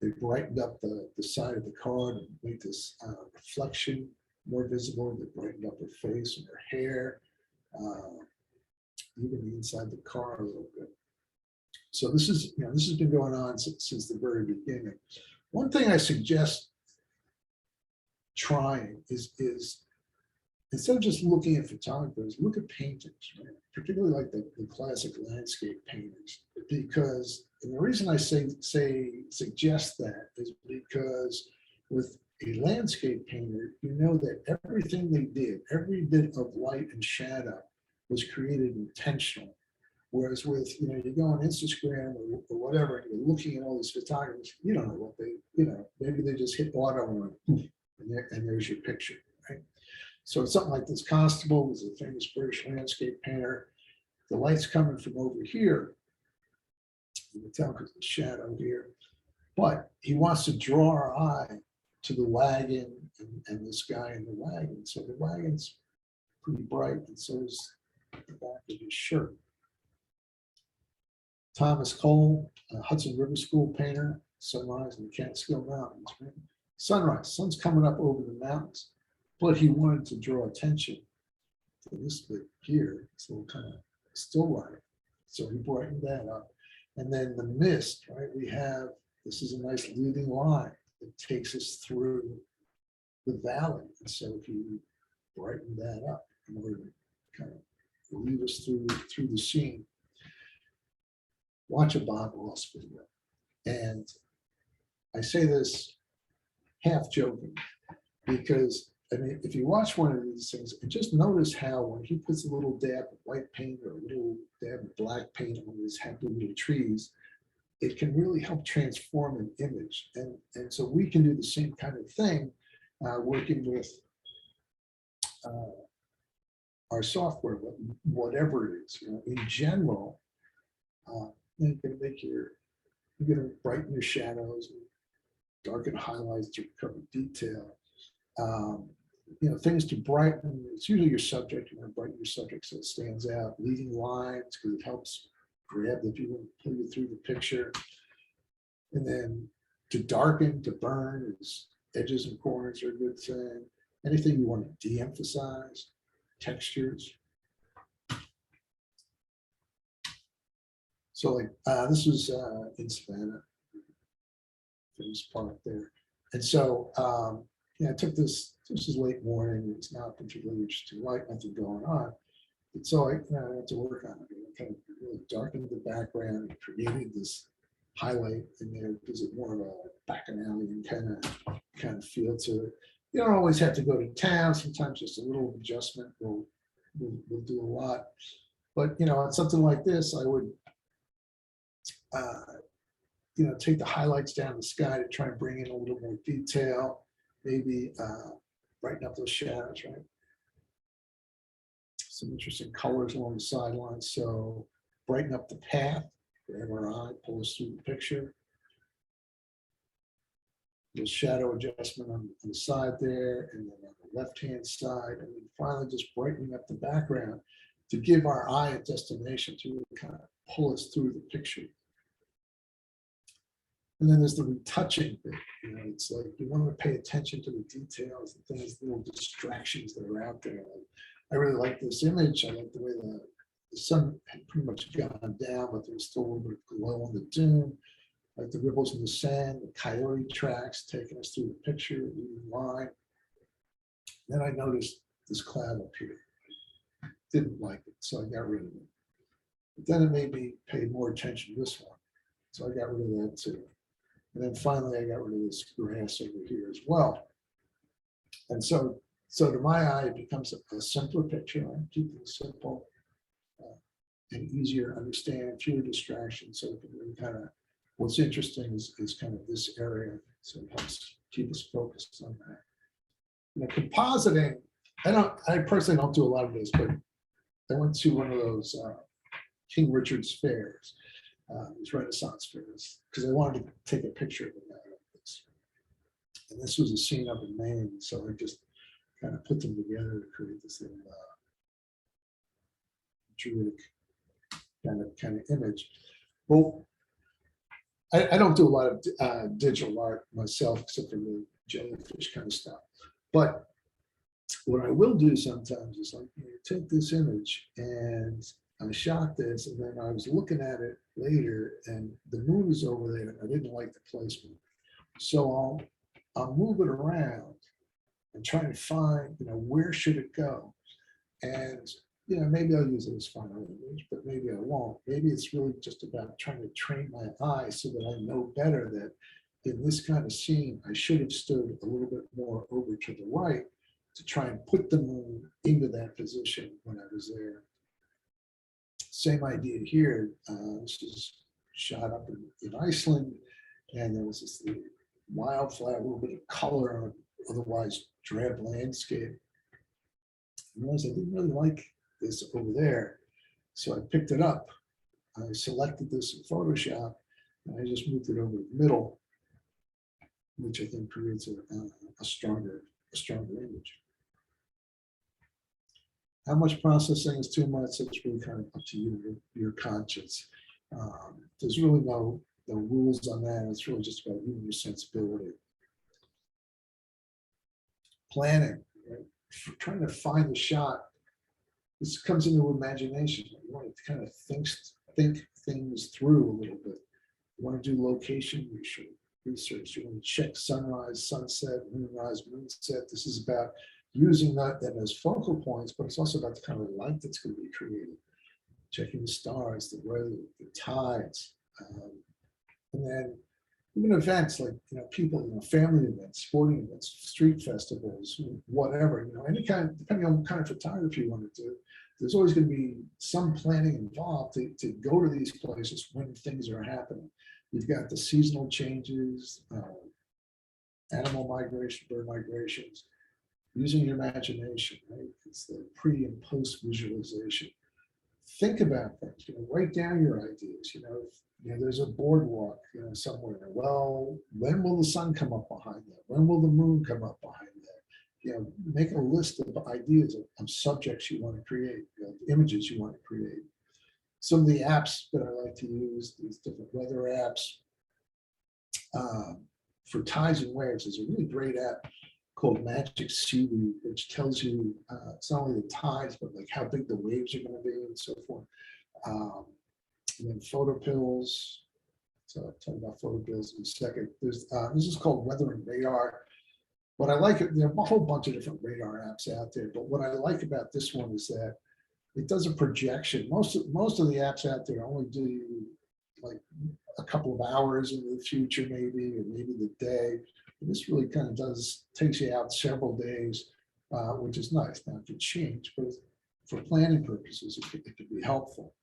They brightened up the side of the car and made this reflection more visible. They brightened up her face and her hair, even the inside of the car a little bit. So this is, you know, this has been going on since the very beginning. One thing I suggest trying is instead of just looking at photographers, look at paintings, right? Particularly like the classic landscape painters. because, and the reason I suggest that is because with a landscape painter, you know that everything they did, every bit of light and shadow was created intentionally. Whereas with, you go on Instagram or whatever, and you're looking at all these photographers, you don't know what they, maybe they just hit auto and there's your picture, right? So it's something like this. Constable was a famous British landscape painter. The light's coming from over here. You can tell because of the shadow here. But he wants to draw our eye to the wagon and this guy in the wagon. So the wagon's pretty bright, and so is the back of his shirt. Thomas Cole, Hudson River School painter, sunrise in the Catskill Mountains. Right? Sunrise, sun's coming up over the mountains, but he wanted to draw attention to this bit here. So kind of still light. So he brightened that up. And then the mist, right? This is a nice leading line that takes us through the valley. And so if you brighten that up in order to kind of lead us through the scene, watch a Bob Ross video. And I say this half joking because, if you watch one of these things and just notice how when he puts a little dab of white paint or a little dab of black paint on these happy little trees, it can really help transform an image. And so we can do the same kind of thing working with our software, whatever it is. In general, you're going to brighten your shadows, and darken highlights to recover detail. Things to brighten. It's usually your subject. You want to brighten your subject so it stands out. Leading lines because it helps grab the viewer and pull you through the picture. And then to darken, to burn is edges and corners are a good thing. Anything you want to de-emphasize, textures. So like this was in Savannah, famous park there. And so I took this is late morning, it's not particularly interesting light, nothing going on. And so I had to work on it. I kind of really darkened the background and created this highlight in there, gives it more of a bacchanalian kind of feel to it. You don't always have to go to town, sometimes just a little adjustment will do a lot. But on something like this, I would take the highlights down the sky to try and bring in a little more detail, maybe brighten up those shadows, right? Some interesting colors along the sidelines. So brighten up the path, grab our eye, pull us through the picture. The shadow adjustment on the side there, and then on the left-hand side, and then finally just brightening up the background to give our eye a destination to really kind of pull us through the picture. And then there's the retouching bit. It's like you want to pay attention to the details, the things, little distractions that are out there. Like, I really like this image. I like the way the sun had pretty much gone down, but there was still a little bit of glow on the dune. Like the ripples in the sand, the coyote tracks taking us through the picture, leading line. Then I noticed this cloud up here. Didn't like it, so I got rid of it. But then it made me pay more attention to this one. So I got rid of that too. And then finally I got rid of this grass over here as well. And so to my eye, it becomes a simpler picture. I keep things simple and easier to understand, fewer distractions. So it can really kind of, what's interesting is kind of this area. So it helps keep us focused on that. Compositing, I personally don't do a lot of this, but I went to one of those King Richard's fairs, these Renaissance fairs, because I wanted to take a picture of this. And this was a scene up in Maine, so I just kind of put them together to create this little druidic kind of image. Well, I don't do a lot of digital art myself, except for the jellyfish kind of stuff. But what I will do sometimes is like, take this image and I shot this, and then I was looking at it later, and the moon is over there. I didn't like the placement, so I'll move it around and try to find, where should it go. And you know, maybe I'll use it as final image, but maybe I won't. Maybe it's really just about trying to train my eye so that I know better that in this kind of scene, I should have stood a little bit more over to the right to try and put the moon into that position when I was there. Same idea here. This is shot up in Iceland, and there was this wildflower, a little bit of color on an otherwise drab landscape. I realized I didn't really like this over there, so I picked it up. I selected this in Photoshop, and I just moved it over to the middle, which I think creates a stronger image. How much processing is too much? It's really kind of up to you, your conscience. There's really no rules on that. It's really just about you and your sensibility. Planning, right? Trying to find the shot. This comes into imagination. You want to kind of think things through a little bit. You want to do location research. You want to check sunrise, sunset, moonrise, moonset. This is about using them as focal points, but it's also about the kind of light that's going to be created. Checking the stars, the weather, the tides, and then even events like, you know, people, you know, family events, sporting events, street festivals, whatever, you know, any kind, depending on what kind of photography you want to do, there's always going to be some planning involved to go to these places when things are happening. You've got the seasonal changes, animal migration, bird migrations, using your imagination, right? It's the pre and post visualization. Think about things, you know, write down your ideas, you know, there's a boardwalk, you know, somewhere. Well, when will the sun come up behind that? When will the moon come up behind that? You know, make a list of ideas of subjects you want to create, you know, images you want to create. Some of the apps that I like to use, these different weather apps, for tides and waves, is a really great app called Magic Seaweed, which tells you it's not only the tides, but like how big the waves are going to be and so forth. And then photo pills. So I'll talk about photo pills in a second. There's this is called Weather and Radar. What I like, there are a whole bunch of different radar apps out there, but what I like about this one is that it does a projection. Most of the apps out there only do like a couple of hours in the future, maybe, or maybe the day. And this really kind of takes you out several days, which is nice. Now it can change, but for planning purposes, it could be helpful.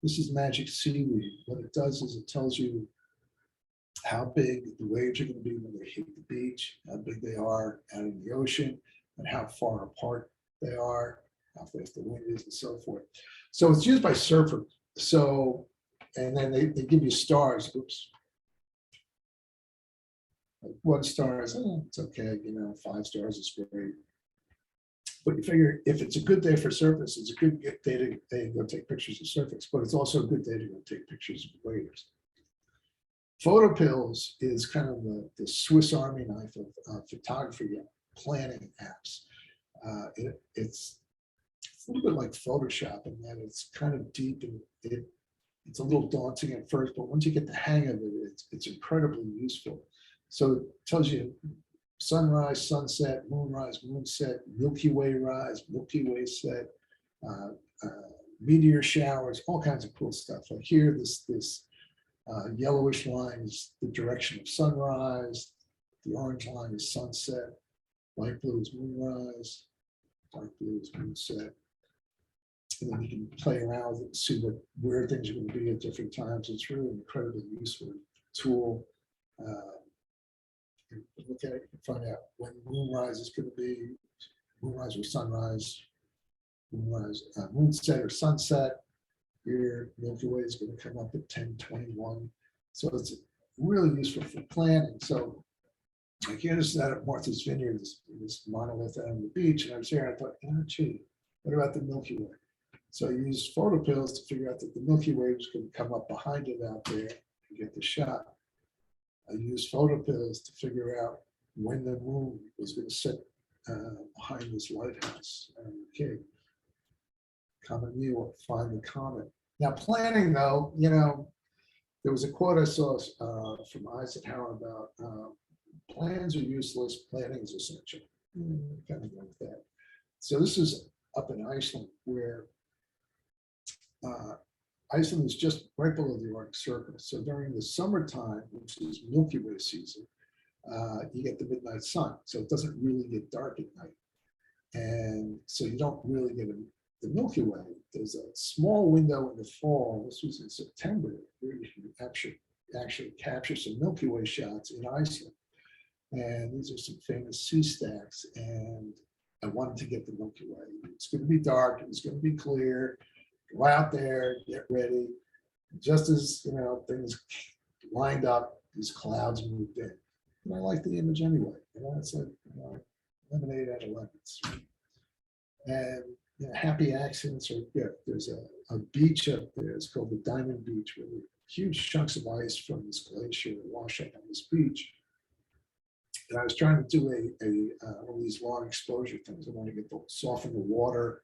This is Magic Seaweed. What it does is it tells you how big the waves are going to be when they hit the beach, how big they are out in the ocean, and how far apart they are, how fast the wind is, and so forth. So it's used by surfers. So, and then they give you stars. Oops. Like 1 star is, it's okay, you know, 5 stars is great. But you figure if it's a good day for surface, it's a good day to go take pictures of surface, but it's also a good day to go take pictures of waves. Photo pills is kind of the Swiss Army knife of photography planning apps. It's a little bit like Photoshop in that it's kind of deep and it's a little daunting at first, but once you get the hang of it, it's incredibly useful. So it tells you sunrise, sunset, moonrise, moonset, Milky Way rise, Milky Way set, meteor showers, all kinds of cool stuff. Like here, this yellowish line is the direction of sunrise, the orange line is sunset, light blue is moonrise, dark blue is moonset. And then you can play around with it and see where things are going to be at different times. It's really an incredibly useful tool. Look at it, you can find out when moonrise is going to be, moonrise or sunrise, moonrise, moonset or sunset. Here, Milky Way is going to come up at 10:21. So it's really useful for planning. So like here, this is out at Martha's Vineyard, this monolith out on the beach, and I was here and I thought, oh, gee, what about the Milky Way? So I used photo pills to figure out that the Milky Way was going to come up behind it out there and get the shot. I used photo pills to figure out when the moon was going to set behind this lighthouse. Okay, comet view, find the comet. Now planning though, you know, there was a quote I saw from Eisenhower about plans are useless, planning is essential. Kind of go with that. So this is up in Iceland where Iceland is just right below the Arctic Circle. So during the summertime, which is Milky Way season, you get the midnight sun. So it doesn't really get dark at night. And so you don't really get the Milky Way. There's a small window in the fall. This was in September, where you can actually capture some Milky Way shots in Iceland. And these are some famous sea stacks. And I wanted to get the Milky Way. It's going to be dark. It's going to be clear. Go out there, get ready. Just as things lined up, these clouds moved in. And I like the image anyway. It's like lemonade at 11s. And happy accidents are good. There's a beach up there. It's called the Diamond Beach, where huge chunks of ice from this glacier wash up on this beach. And I was trying to do one of these long exposure things. I want to soften the water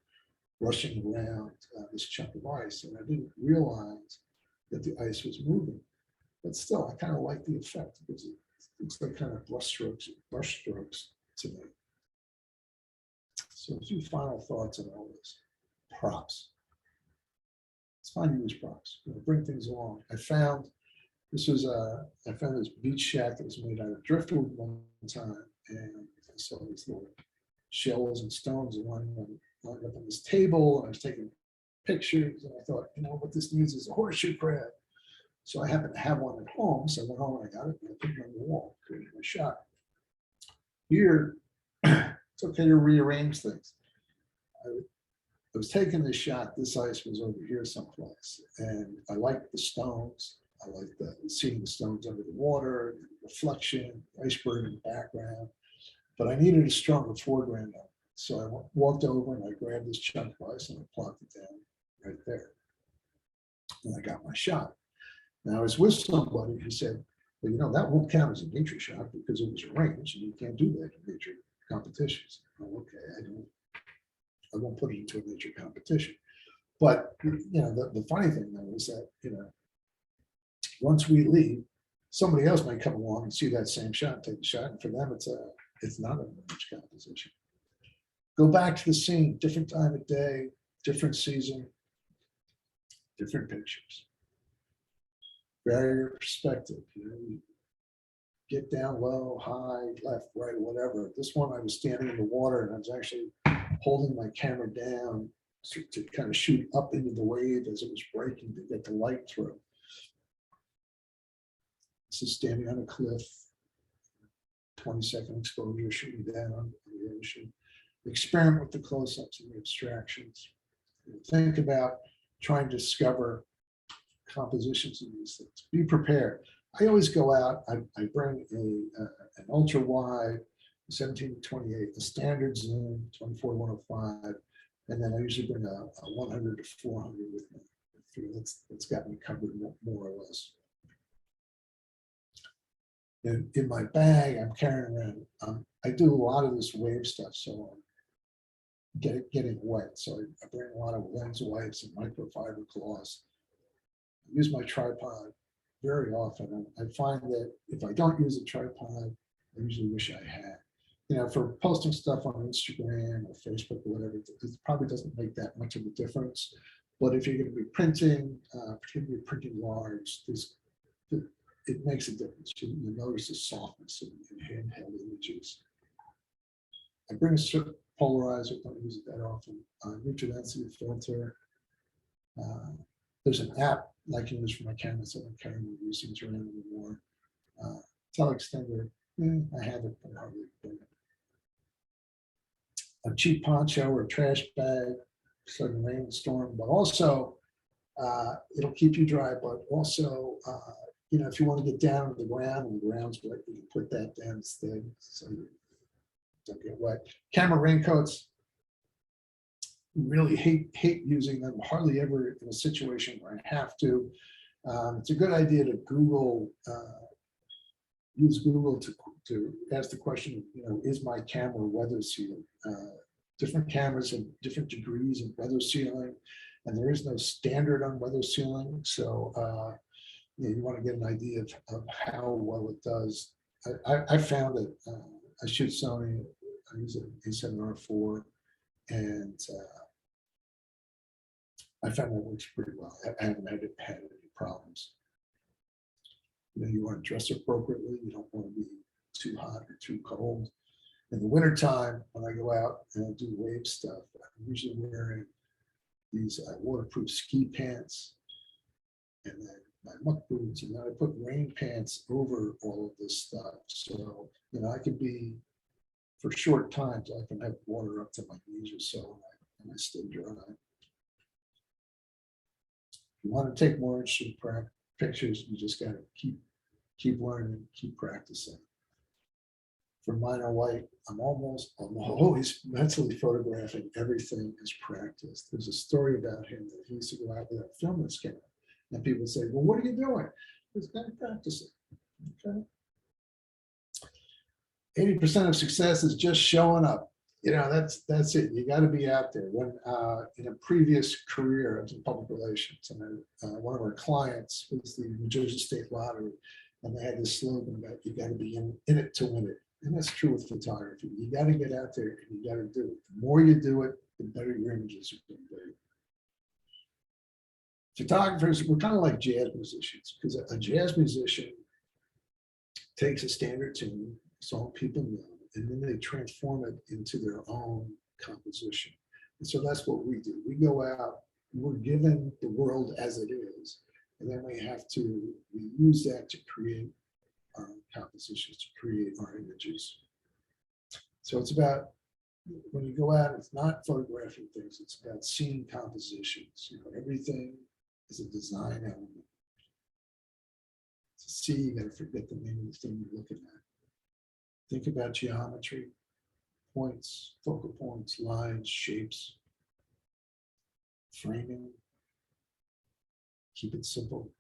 rushing around this chunk of ice. And I didn't realize that the ice was moving. But still, I kind of like the effect because it looks like kind of brush strokes to me. So a few final thoughts on all this. Props. It's fun to use props. Bring things along. I found this beach shack that was made out of driftwood one time, and I saw these little shells and stones lined up on this table, and I was taking pictures, and I thought, what this needs is a horseshoe crab. So I happened to have one at home, so I went home and I got it, and I put it on the wall, created my shot. Here, it's okay to rearrange things. I was taking this shot, this ice was over here someplace, and I liked the stones. I liked seeing the stones under the water, the reflection, the iceberg in the background, but I needed a stronger foreground. So I walked over and I grabbed this chunk of ice and I plopped it down right there. And I got my shot. Now I was with somebody who said, well, that won't count as a nature shot because it was arranged and you can't do that in nature competitions. Well, okay, I won't put it into a nature competition. But the funny thing though is that once we leave, somebody else may come along and see that same shot, take the shot, and for them it's not an image composition. Go back to the scene, different time of day, different season, different pictures. Vary your perspective. You get down low, high, left, right, whatever. This one I was standing in the water and I was actually holding my camera down to kind of shoot up into the wave as it was breaking to get the light through. This is standing on a cliff, 20-second exposure, shooting down on the ocean. Experiment with the close-ups and the abstractions. Think about trying to discover compositions of these things. Be prepared. I always go out, I bring an ultra wide 17-28, a standard zoom 24-105, and then I usually bring a 100 to 400 with me. That's got me covered more or less. In my bag, I'm carrying around, I do a lot of this wave stuff, so I'm getting wet. So I bring a lot of lens wipes and microfiber cloths. I use my tripod very often. I find that if I don't use a tripod, I usually wish I had. For posting stuff on Instagram or Facebook or whatever, it probably doesn't make that much of a difference. But if you're going to be printing, particularly printing large, it makes a difference. You notice the softness in handheld images. I bring a polarizer, don't use it that often. Neutral density filter. There's an app I can use for my camera, so I don't carry my these things around anymore. Teleextender, I have it, but I hardly bring it. A cheap poncho or a trash bag, sudden rainstorm, but also it'll keep you dry, but also if you want to get down to the ground and the ground's wet, you can put that down instead so you don't get wet. Camera raincoats, really hate using them, hardly ever in a situation where I have to. It's a good idea to use Google to ask the question, is my camera weather sealed? Different cameras have different degrees of weather sealing, and there is no standard on weather sealing. So you want to get an idea of how well it does. I found that I shoot Sony, I use an A7R4, and I found that works pretty well. I haven't had any problems. You know, you want to dress appropriately. You don't want to be too hot or too cold. In the wintertime, when I go out and I do wave stuff, I'm usually wearing these waterproof ski pants and then my muck boots, and then I put rain pants over all of this stuff. So, you know, I could be, for short times, I can have water up to my knees or so, and I stay dry. If you want to take more interesting pictures, you just got to keep learning, keep practicing. For mine are white, I'm always mentally photographing everything as practice. There's a story about him that he used to go out with a film camera, and people say, "Well, what are you doing?" He's kind of practicing. Okay. 80% of success is just showing up. You know, that's it. You got to be out there. When in a previous career, I was in public relations, and one of our clients was the New Jersey State Lottery, and they had this slogan about you got to be in it to win it. And that's true with photography. You got to get out there and you got to do it. The more you do it, the better your images are going to be. Photographers, we're kind of like jazz musicians, because a jazz musician takes a standard tune, a song people know, and then they transform it into their own composition. And so that's what we do. We go out, we're given the world as it is, and then we use that to create our own compositions, to create our images. So it's about, when you go out, it's not photographing things, it's about seeing compositions. You know, everything is a design element. To see, you gotta forget the name of the thing you're looking at. Think about geometry, points, focal points, lines, shapes, framing. Keep it simple.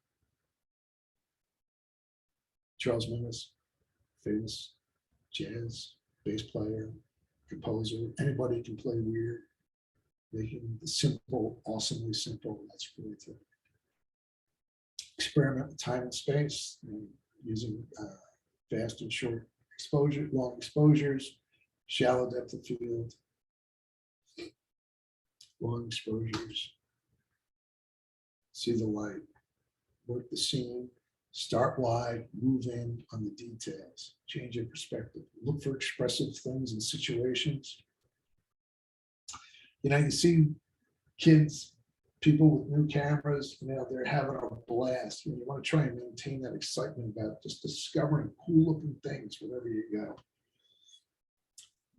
Charles Mingus, famous jazz bass player, composer. Anybody can play weird. Making the simple awesomely simple. That's creativity. Experiment with time and space, using fast and short exposure, long exposures, shallow depth of field, long exposures. See the light, work the scene. Start wide, move in on the details, change your perspective, look for expressive things and situations. You know, you see kids, people with new cameras, you know, they're having a blast. You want to try and maintain that excitement about just discovering cool looking things wherever you go.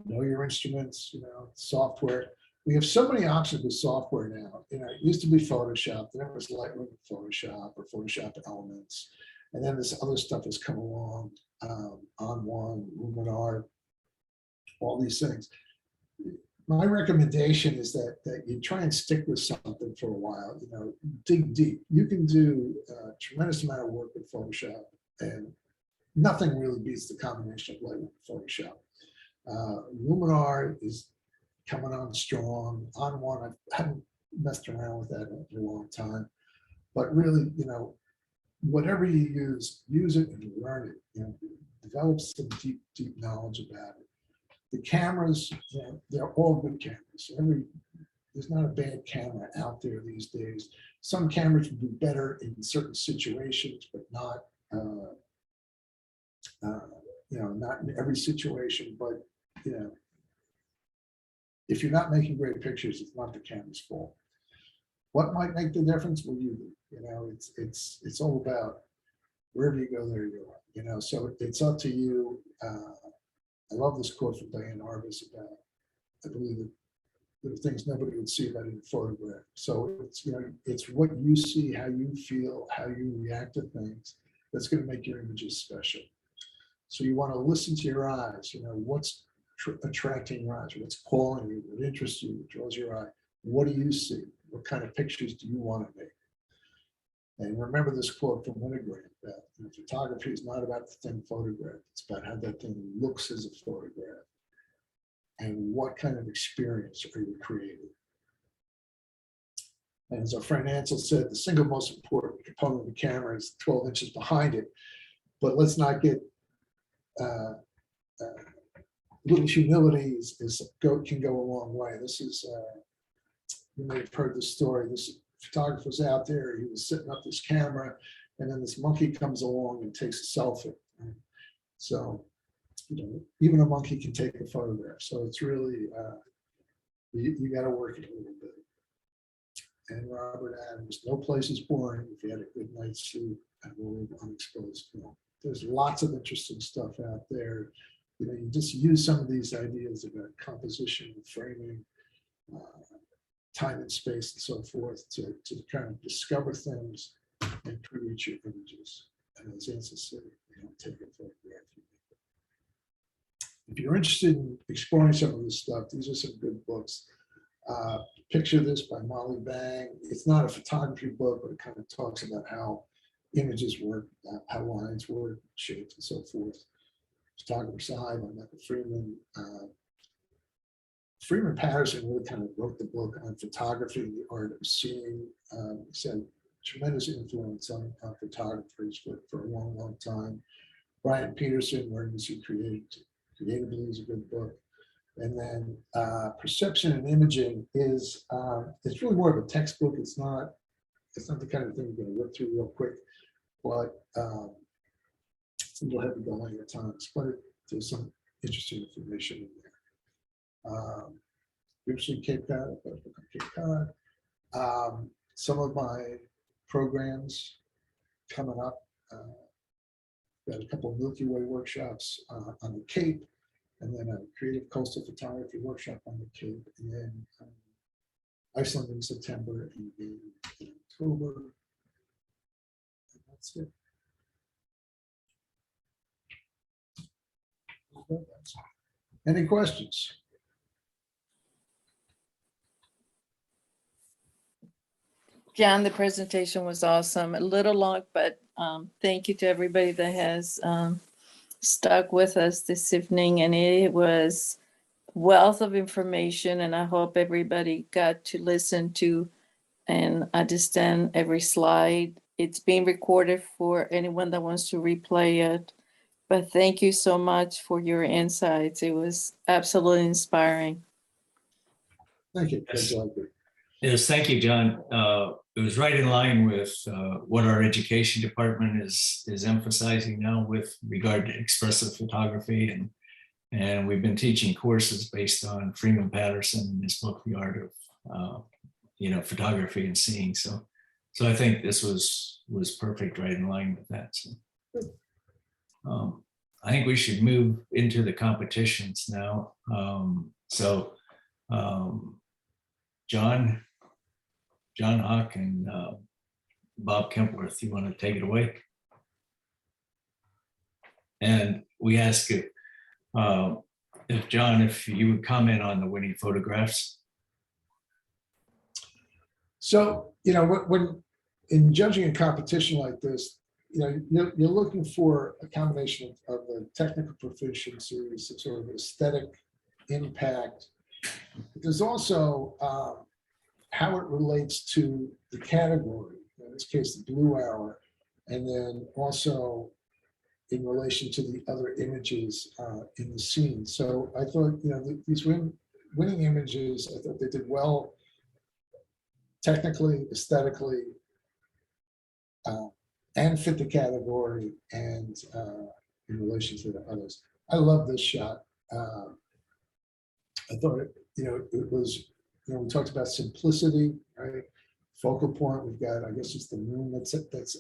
Know your instruments, you know, software. We have so many options with software now. You know, it used to be Photoshop, then it was Lightroom Photoshop or Photoshop Elements. And then this other stuff has come along, On1, Luminar, all these things. My recommendation is that you try and stick with something for a while, you know, dig deep. You can do a tremendous amount of work with Photoshop, and nothing really beats the combination of Lightroom and Photoshop. Luminar is coming on strong. On1, I haven't messed around with that in a long time, but really, you know, whatever you use it and learn it. You know, develop some deep knowledge about it. The cameras, you know, they're all good cameras. There's not a bad camera out there these days. Some cameras would be better in certain situations, but not, you know, not in every situation. But you know, if you're not making great pictures, it's not the camera's fault. What might make the difference? Well, you do. You know, it's all about wherever you go, there you are. You know, so it's up to you. I love this quote from Diane Arbus about, I believe that there are things nobody would see about in a photograph. So it's, you know, it's what you see, how you feel, how you react to things that's going to make your images special. So you want to listen to your eyes. You know, what's attracting your eyes, what's calling you, what interests you, what draws your eye. What do you see? What kind of pictures do you want to make? And remember this quote from Winogrand that, you know, photography is not about the thing photographed. It's about how that thing looks as a photograph and what kind of experience are you creating. And as our friend Ansel said, the single most important component of the camera is 12 inches behind it. But let's not get little humility can go a long way. This is, you may have heard this story. This photographer's out there, he was setting up his camera, and then this monkey comes along and takes a selfie. Right? So, you know, even a monkey can take a photograph. So it's really, you got to work it a little bit. And Robert Adams, no place is boring if you had a good night's sleep and a little unexposed film. There's lots of interesting stuff out there. You know, you just use some of these ideas about composition, framing, time and space, and so forth to kind of discover things and create your images. And as Ansel said, you don't take a photograph. If you're interested in exploring some of this stuff, these are some good books. Picture This by Molly Bang. It's not a photography book, but it kind of talks about how images work, how lines work, shapes, and so forth. Photographer's Eye by Michael Freeman. Freeman Patterson really kind of wrote the book on photography and the art of seeing. He's had tremendous influence on photographers for a long, long time. Brian Peterson, Learning to See Creatively is a good book. And then Perception and Imaging is, it's really more of a textbook. It's not the kind of thing you're going to look through real quick, but it's a little heavy going at times, but there's some interesting information in there. Usually Cape Cod, but Cape Cod. Some of my programs coming up. Got a couple of Milky Way workshops on the Cape, and then a creative coastal photography workshop on the Cape, and then Iceland in September and in October. And that's it. Any questions? John, the presentation was awesome. A little long, but thank you to everybody that has stuck with us this evening. And it was wealth of information, and I hope everybody got to listen to and understand every slide. It's being recorded for anyone that wants to replay it. But thank you so much for your insights. It was absolutely inspiring. Thank you. Yes, thank you, John. It was right in line with what our education department is emphasizing now with regard to expressive photography, and we've been teaching courses based on Freeman Patterson and his book, The Art of Photography and Seeing. So I think this was perfect, right in line with that. So I think we should move into the competitions now. John Hawk and Bob Kempworth, you want to take it away? And we ask if John, if you would comment on the winning photographs. So, when in judging a competition like this, you're looking for a combination of the technical proficiency, some sort of aesthetic impact. But there's also how it relates to the category, in this case, the blue hour, and then also in relation to the other images in the scene. So I thought, these winning images, I thought they did well technically, aesthetically, and fit the category and in relation to the others. I love this shot. I thought it was, we talked about simplicity, right? Focal point, we've got, I guess it's the moon that's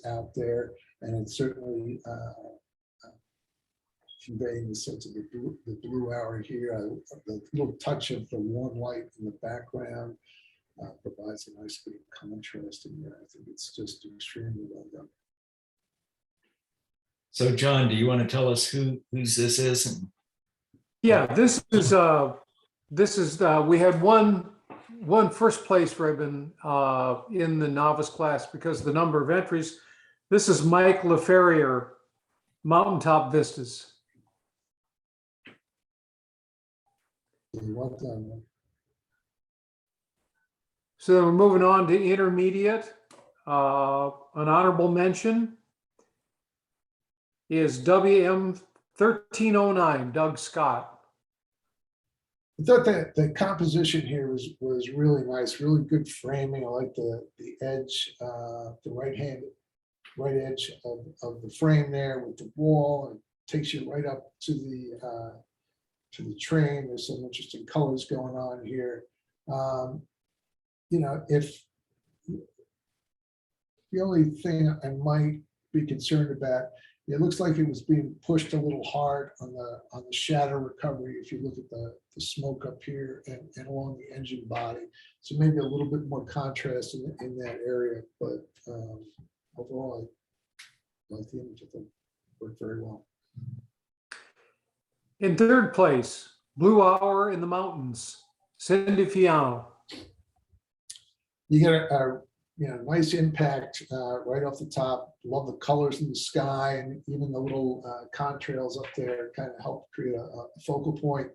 out there, and it's certainly conveying the sense of the blue hour here. The little touch of the warm light in the background provides a nice bit of contrast in there. I think it's just extremely well done. So John, do you want to tell us whose this is? Yeah, this is we had one first place ribbon in the novice class because of the number of entries. This is Mike LaFerrier, Mountaintop Vistas. Well done. So then we're moving on to intermediate. An honorable mention is WM 1309, Doug Scott. I thought that the composition here was really nice, really good framing. I like the edge, the right edge of the frame there with the wall, and takes you right up to the train. There's some interesting colors going on here. You know, if the only thing I might be concerned about, it looks like it was being pushed a little hard on the shadow recovery. If you look at the smoke up here and along the engine body, so maybe a little bit more contrast in that area. But overall, I like the image. I think worked very well. In third place, Blue Hour in the Mountains, Cindy Fiano. You get a nice impact right off the top. Love the colors in the sky, and even the little contrails up there kind of help create a focal point.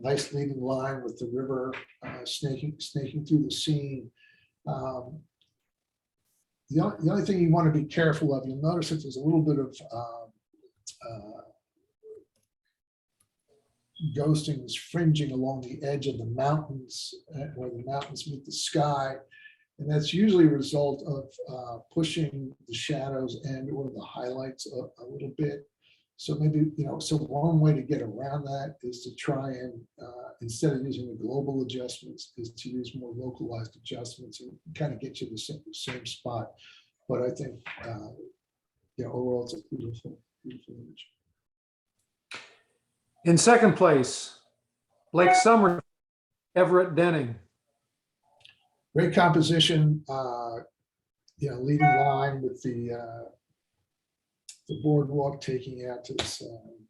Nice leading line with the river snaking through the scene. The only thing you want to be careful of, you'll notice that there's a little bit of ghosting is fringing along the edge of the mountains, where the mountains meet the sky. And that's usually a result of pushing the shadows and or the highlights a little bit. So maybe, so one way to get around that is to try and, instead of using the global adjustments, is to use more localized adjustments and kind of get you the same spot. But I think, overall, it's a beautiful, beautiful image. In second place, Lake Summer, Everett Denning. Great composition, leading line with the boardwalk taking out to this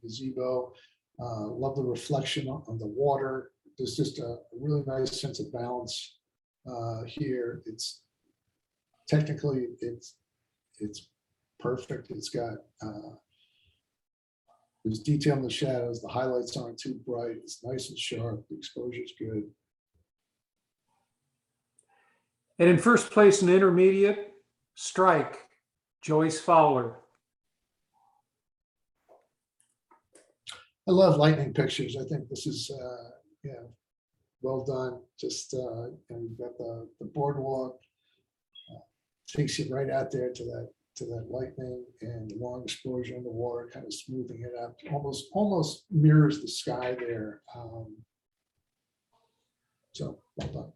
gazebo. Love the reflection on the water. There's just a really nice sense of balance here. It's technically it's perfect. It's got there's detail in the shadows. The highlights aren't too bright. It's nice and sharp. The exposure is good. And in first place in intermediate, Strike, Joyce Fowler. I love lightning pictures. I think this is, well done. Just, you've got the boardwalk, takes you right out there to that lightning, and the long exposure in the water, kind of smoothing it out. Almost mirrors the sky there. So well done.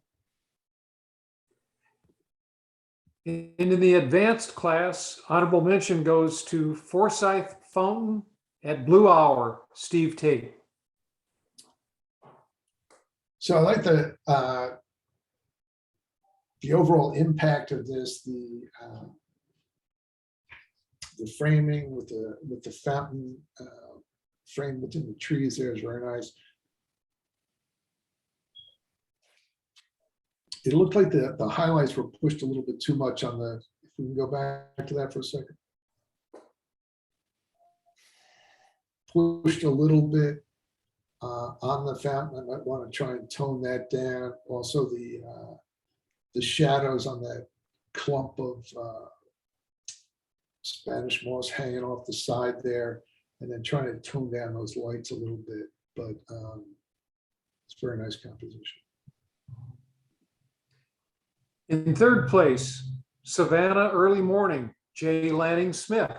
And in the advanced class, honorable mention goes to Forsyth Fountain at Blue Hour, Steve Tate. So I like the overall impact of this, the framing with the fountain framed within the trees there is very nice. It looked like the highlights were pushed a little bit too much on the, if we can go back to that for a second. Pushed a little bit on the fountain. I might want to try and tone that down. Also the shadows on that clump of Spanish moss hanging off the side there, and then trying to tone down those lights a little bit, but it's very nice composition. In third place, Savannah Early Morning, Jay Lanning Smith.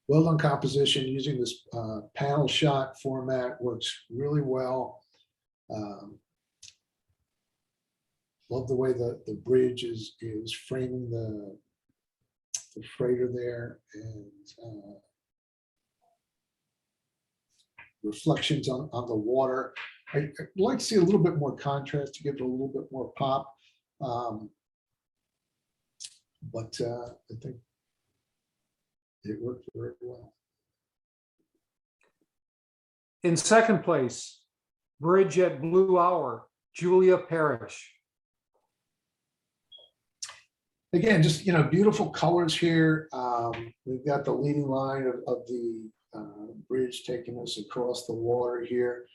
Well done composition using this panel shot format, works really well. Love the way the bridge is framing the freighter there, and reflections on the water. I'd like to see a little bit more contrast to give it a little bit more pop. But I think it worked very well. In second place, Bridge at Blue Hour, Julia Parrish. Again, just, beautiful colors here. We've got the leading line of the bridge taking us across the water here,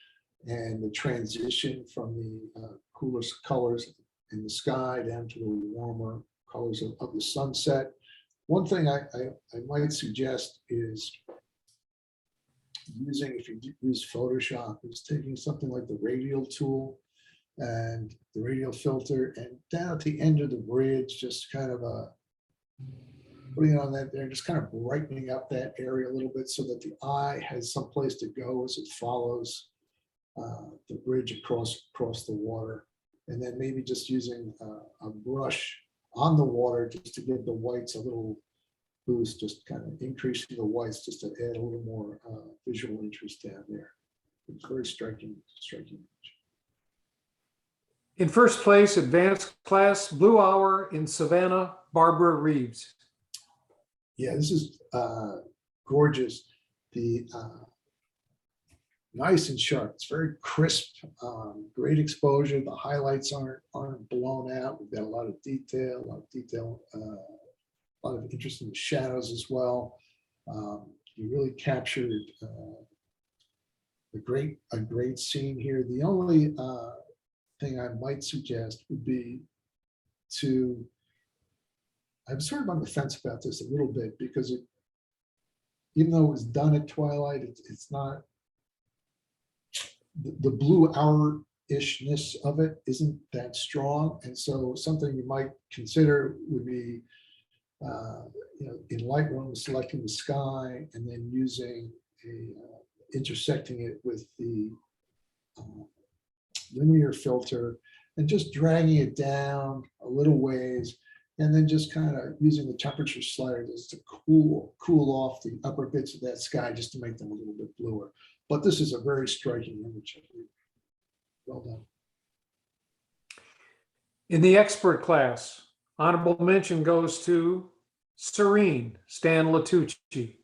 and the transition from the cooler colors in the sky down to the warmer colors of the sunset. One thing I might suggest is using, if you use Photoshop, is taking something like the radial tool and the radial filter, and down at the end of the bridge, just kind of putting it on that there, just kind of brightening up that area a little bit so that the eye has some place to go as it follows the bridge across the water. And then maybe just using a brush on the water just to give the whites a little boost, just kind of increasing the whites just to add a little more visual interest down there. It's very striking image. In first place, advanced class, Blue Hour in Savannah, Barbara Reeves. Yeah, this is gorgeous. The nice and sharp. It's very crisp, great exposure. The highlights aren't blown out. We've got a lot of detail, a lot of interest in the shadows as well. You really captured a great scene here. The only thing I might suggest would be I'm sort of on the fence about this a little bit, because even though it was done at twilight, it's not the blue hour-ishness of it isn't that strong. And so something you might consider would be in Lightroom, selecting the sky and then using intersecting it with the linear filter and just dragging it down a little ways, and then just kind of using the temperature slider just to cool off the upper bits of that sky just to make them a little bit bluer. But this is a very striking image. Well done. In the expert class, honorable mention goes to Serene, Stan Latucci.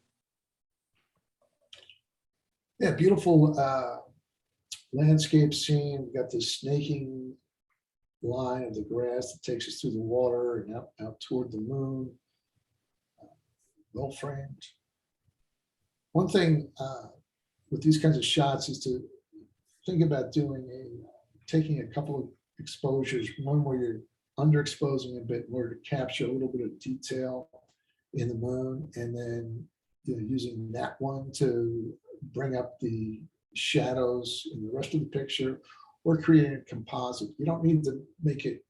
Yeah, beautiful landscape scene. We've got this snaking line of the grass that takes us through the water and out toward the moon. Well framed. One thing with these kinds of shots is to think about taking a couple of exposures, one where you're underexposing a bit in order to capture a little bit of detail in the moon, and then using that one to bring up the shadows in the rest of the picture, or creating a composite. You don't need to make it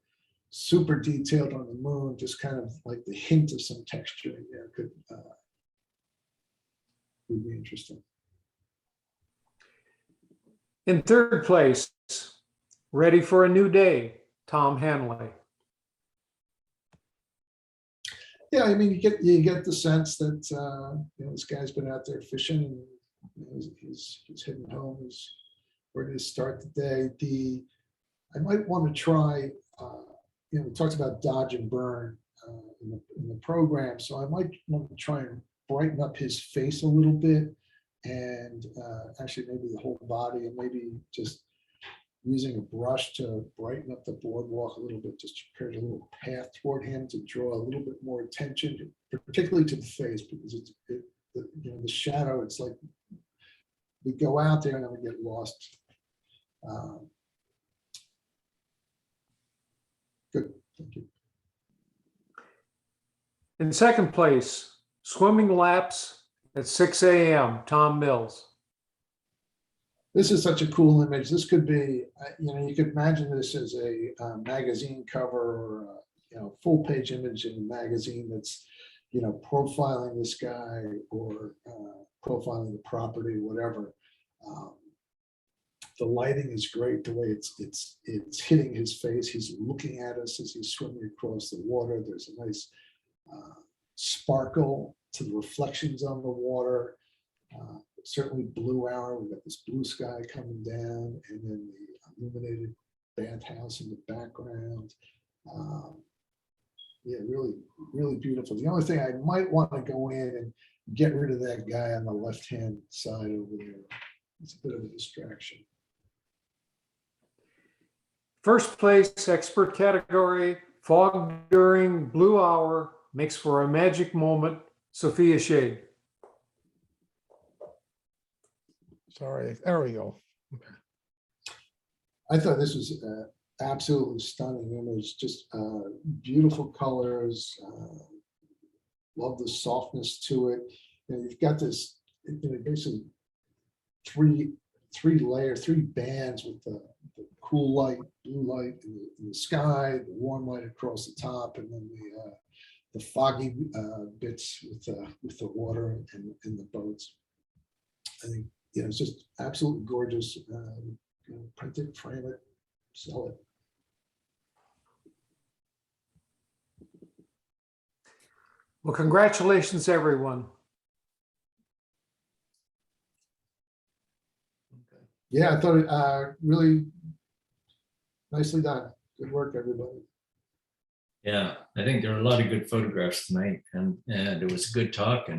super detailed on the moon, just kind of like the hint of some texture in there would be interesting. In third place, Ready for a New Day, Tom Hanley. Yeah, I mean, you get the sense that this guy's been out there fishing, and he's heading home. He's ready to start the day. I might want to try. We talked about dodge and burn in the program, so I might want to try and brighten up his face a little bit, and actually maybe the whole body, and maybe just using a brush to brighten up the boardwalk a little bit, just to create a little path toward him to draw a little bit more attention, particularly to the face, because the shadow, it's like we go out there and then we get lost. Good, thank you. In second place, Swimming Laps at 6 a.m., Tom Mills. This is such a cool image. This could be, you could imagine this as a magazine cover, or a full page image in a magazine that's, profiling this guy, or profiling the property, whatever. The lighting is great. The way it's hitting his face. He's looking at us as he's swimming across the water. There's a nice sparkle to the reflections on the water. Certainly blue hour. We've got this blue sky coming down, and then the illuminated bathhouse in the background. Yeah, really, really beautiful. The only thing I might want to go in and get rid of that guy on the left-hand side over there. It's a bit of a distraction. First place, expert category, fog during blue hour makes for a magic moment, Sophia Shade. Sorry, there we go. I thought this was an absolutely stunning image, just beautiful colors. Love the softness to it. You've got this, basically three bands with the cool light, blue light in the sky, the warm light across the top, and then the foggy bits with the water and the boats. I think, it's just absolutely gorgeous. Print it, frame it, sell it. Well, congratulations, everyone. Yeah, I thought it really nicely done. Good work, everybody. Yeah, I think there were a lot of good photographs tonight, and it was a good talk,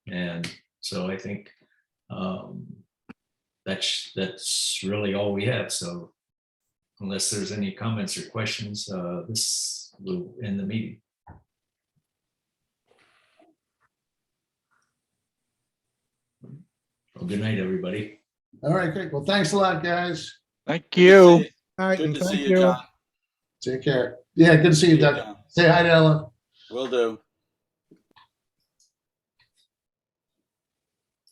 and so I think that's really all we have. So unless there's any comments or questions, this will end the meeting. Well, good night, everybody. All right, great. Well, thanks a lot, guys. Thank you. All right, Good to thank see you, John. Take care. Yeah, good to see you, See you, Doug. John. Say hi to Ellen. Will do.